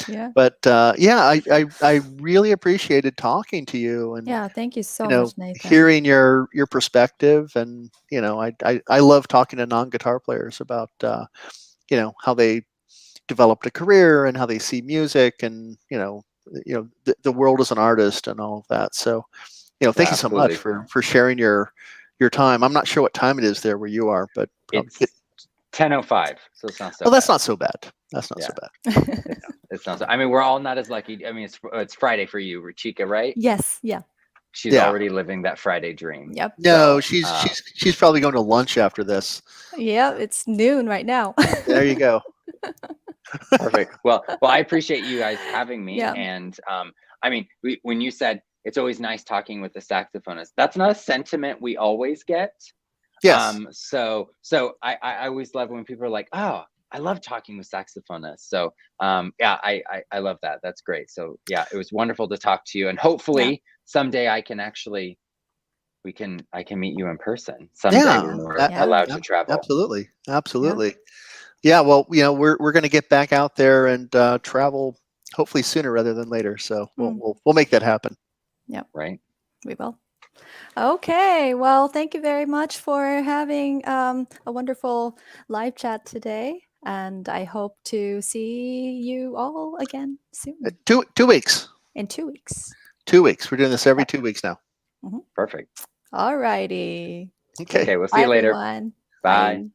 Yeah. But yeah, I really appreciated talking to you and Yeah. Thank you so much, Nathan. hearing your perspective. And I love talking to non-guitar players about how they developed a career and how they see music and the world as an artist and all of that. So thank you so much Absolutely. for sharing your time. I'm not sure what time it is there where you are, but It's 10:05, so it's not so well, that's bad. not so bad. That's not so bad. It's not so, I mean, we're all not as lucky. I mean, it's Friday for you, Rachika, right? Yes. Yeah. She's already living that Friday dream. Yep. No, So, she's probably going to lunch after this. Yeah. It's noon right now. There you go. Perfect. Well, I appreciate you guys having me. Yeah. And I mean, when you said it's always nice talking with the saxophonist, that's not a sentiment we always get. Yes. So I always love when people are like, oh, I love talking with saxophonists. So yeah, I love that. That's great. So yeah, it was wonderful to talk to you. And hopefully someday I can meet you in person someday when we're allowed to travel. Absolutely. Yeah, well, we're going to get back out there and travel hopefully sooner rather than later. So we'll make that happen. Yep. Right. We will. Okay. Well, thank you very much for having a wonderful live chat today. And I hope to see you all again soon. 2 weeks. In 2 weeks. 2 weeks. We're doing this every 2 weeks now. Perfect. All righty. Okay. Okay. We'll see you later. Everyone. Bye. Bye.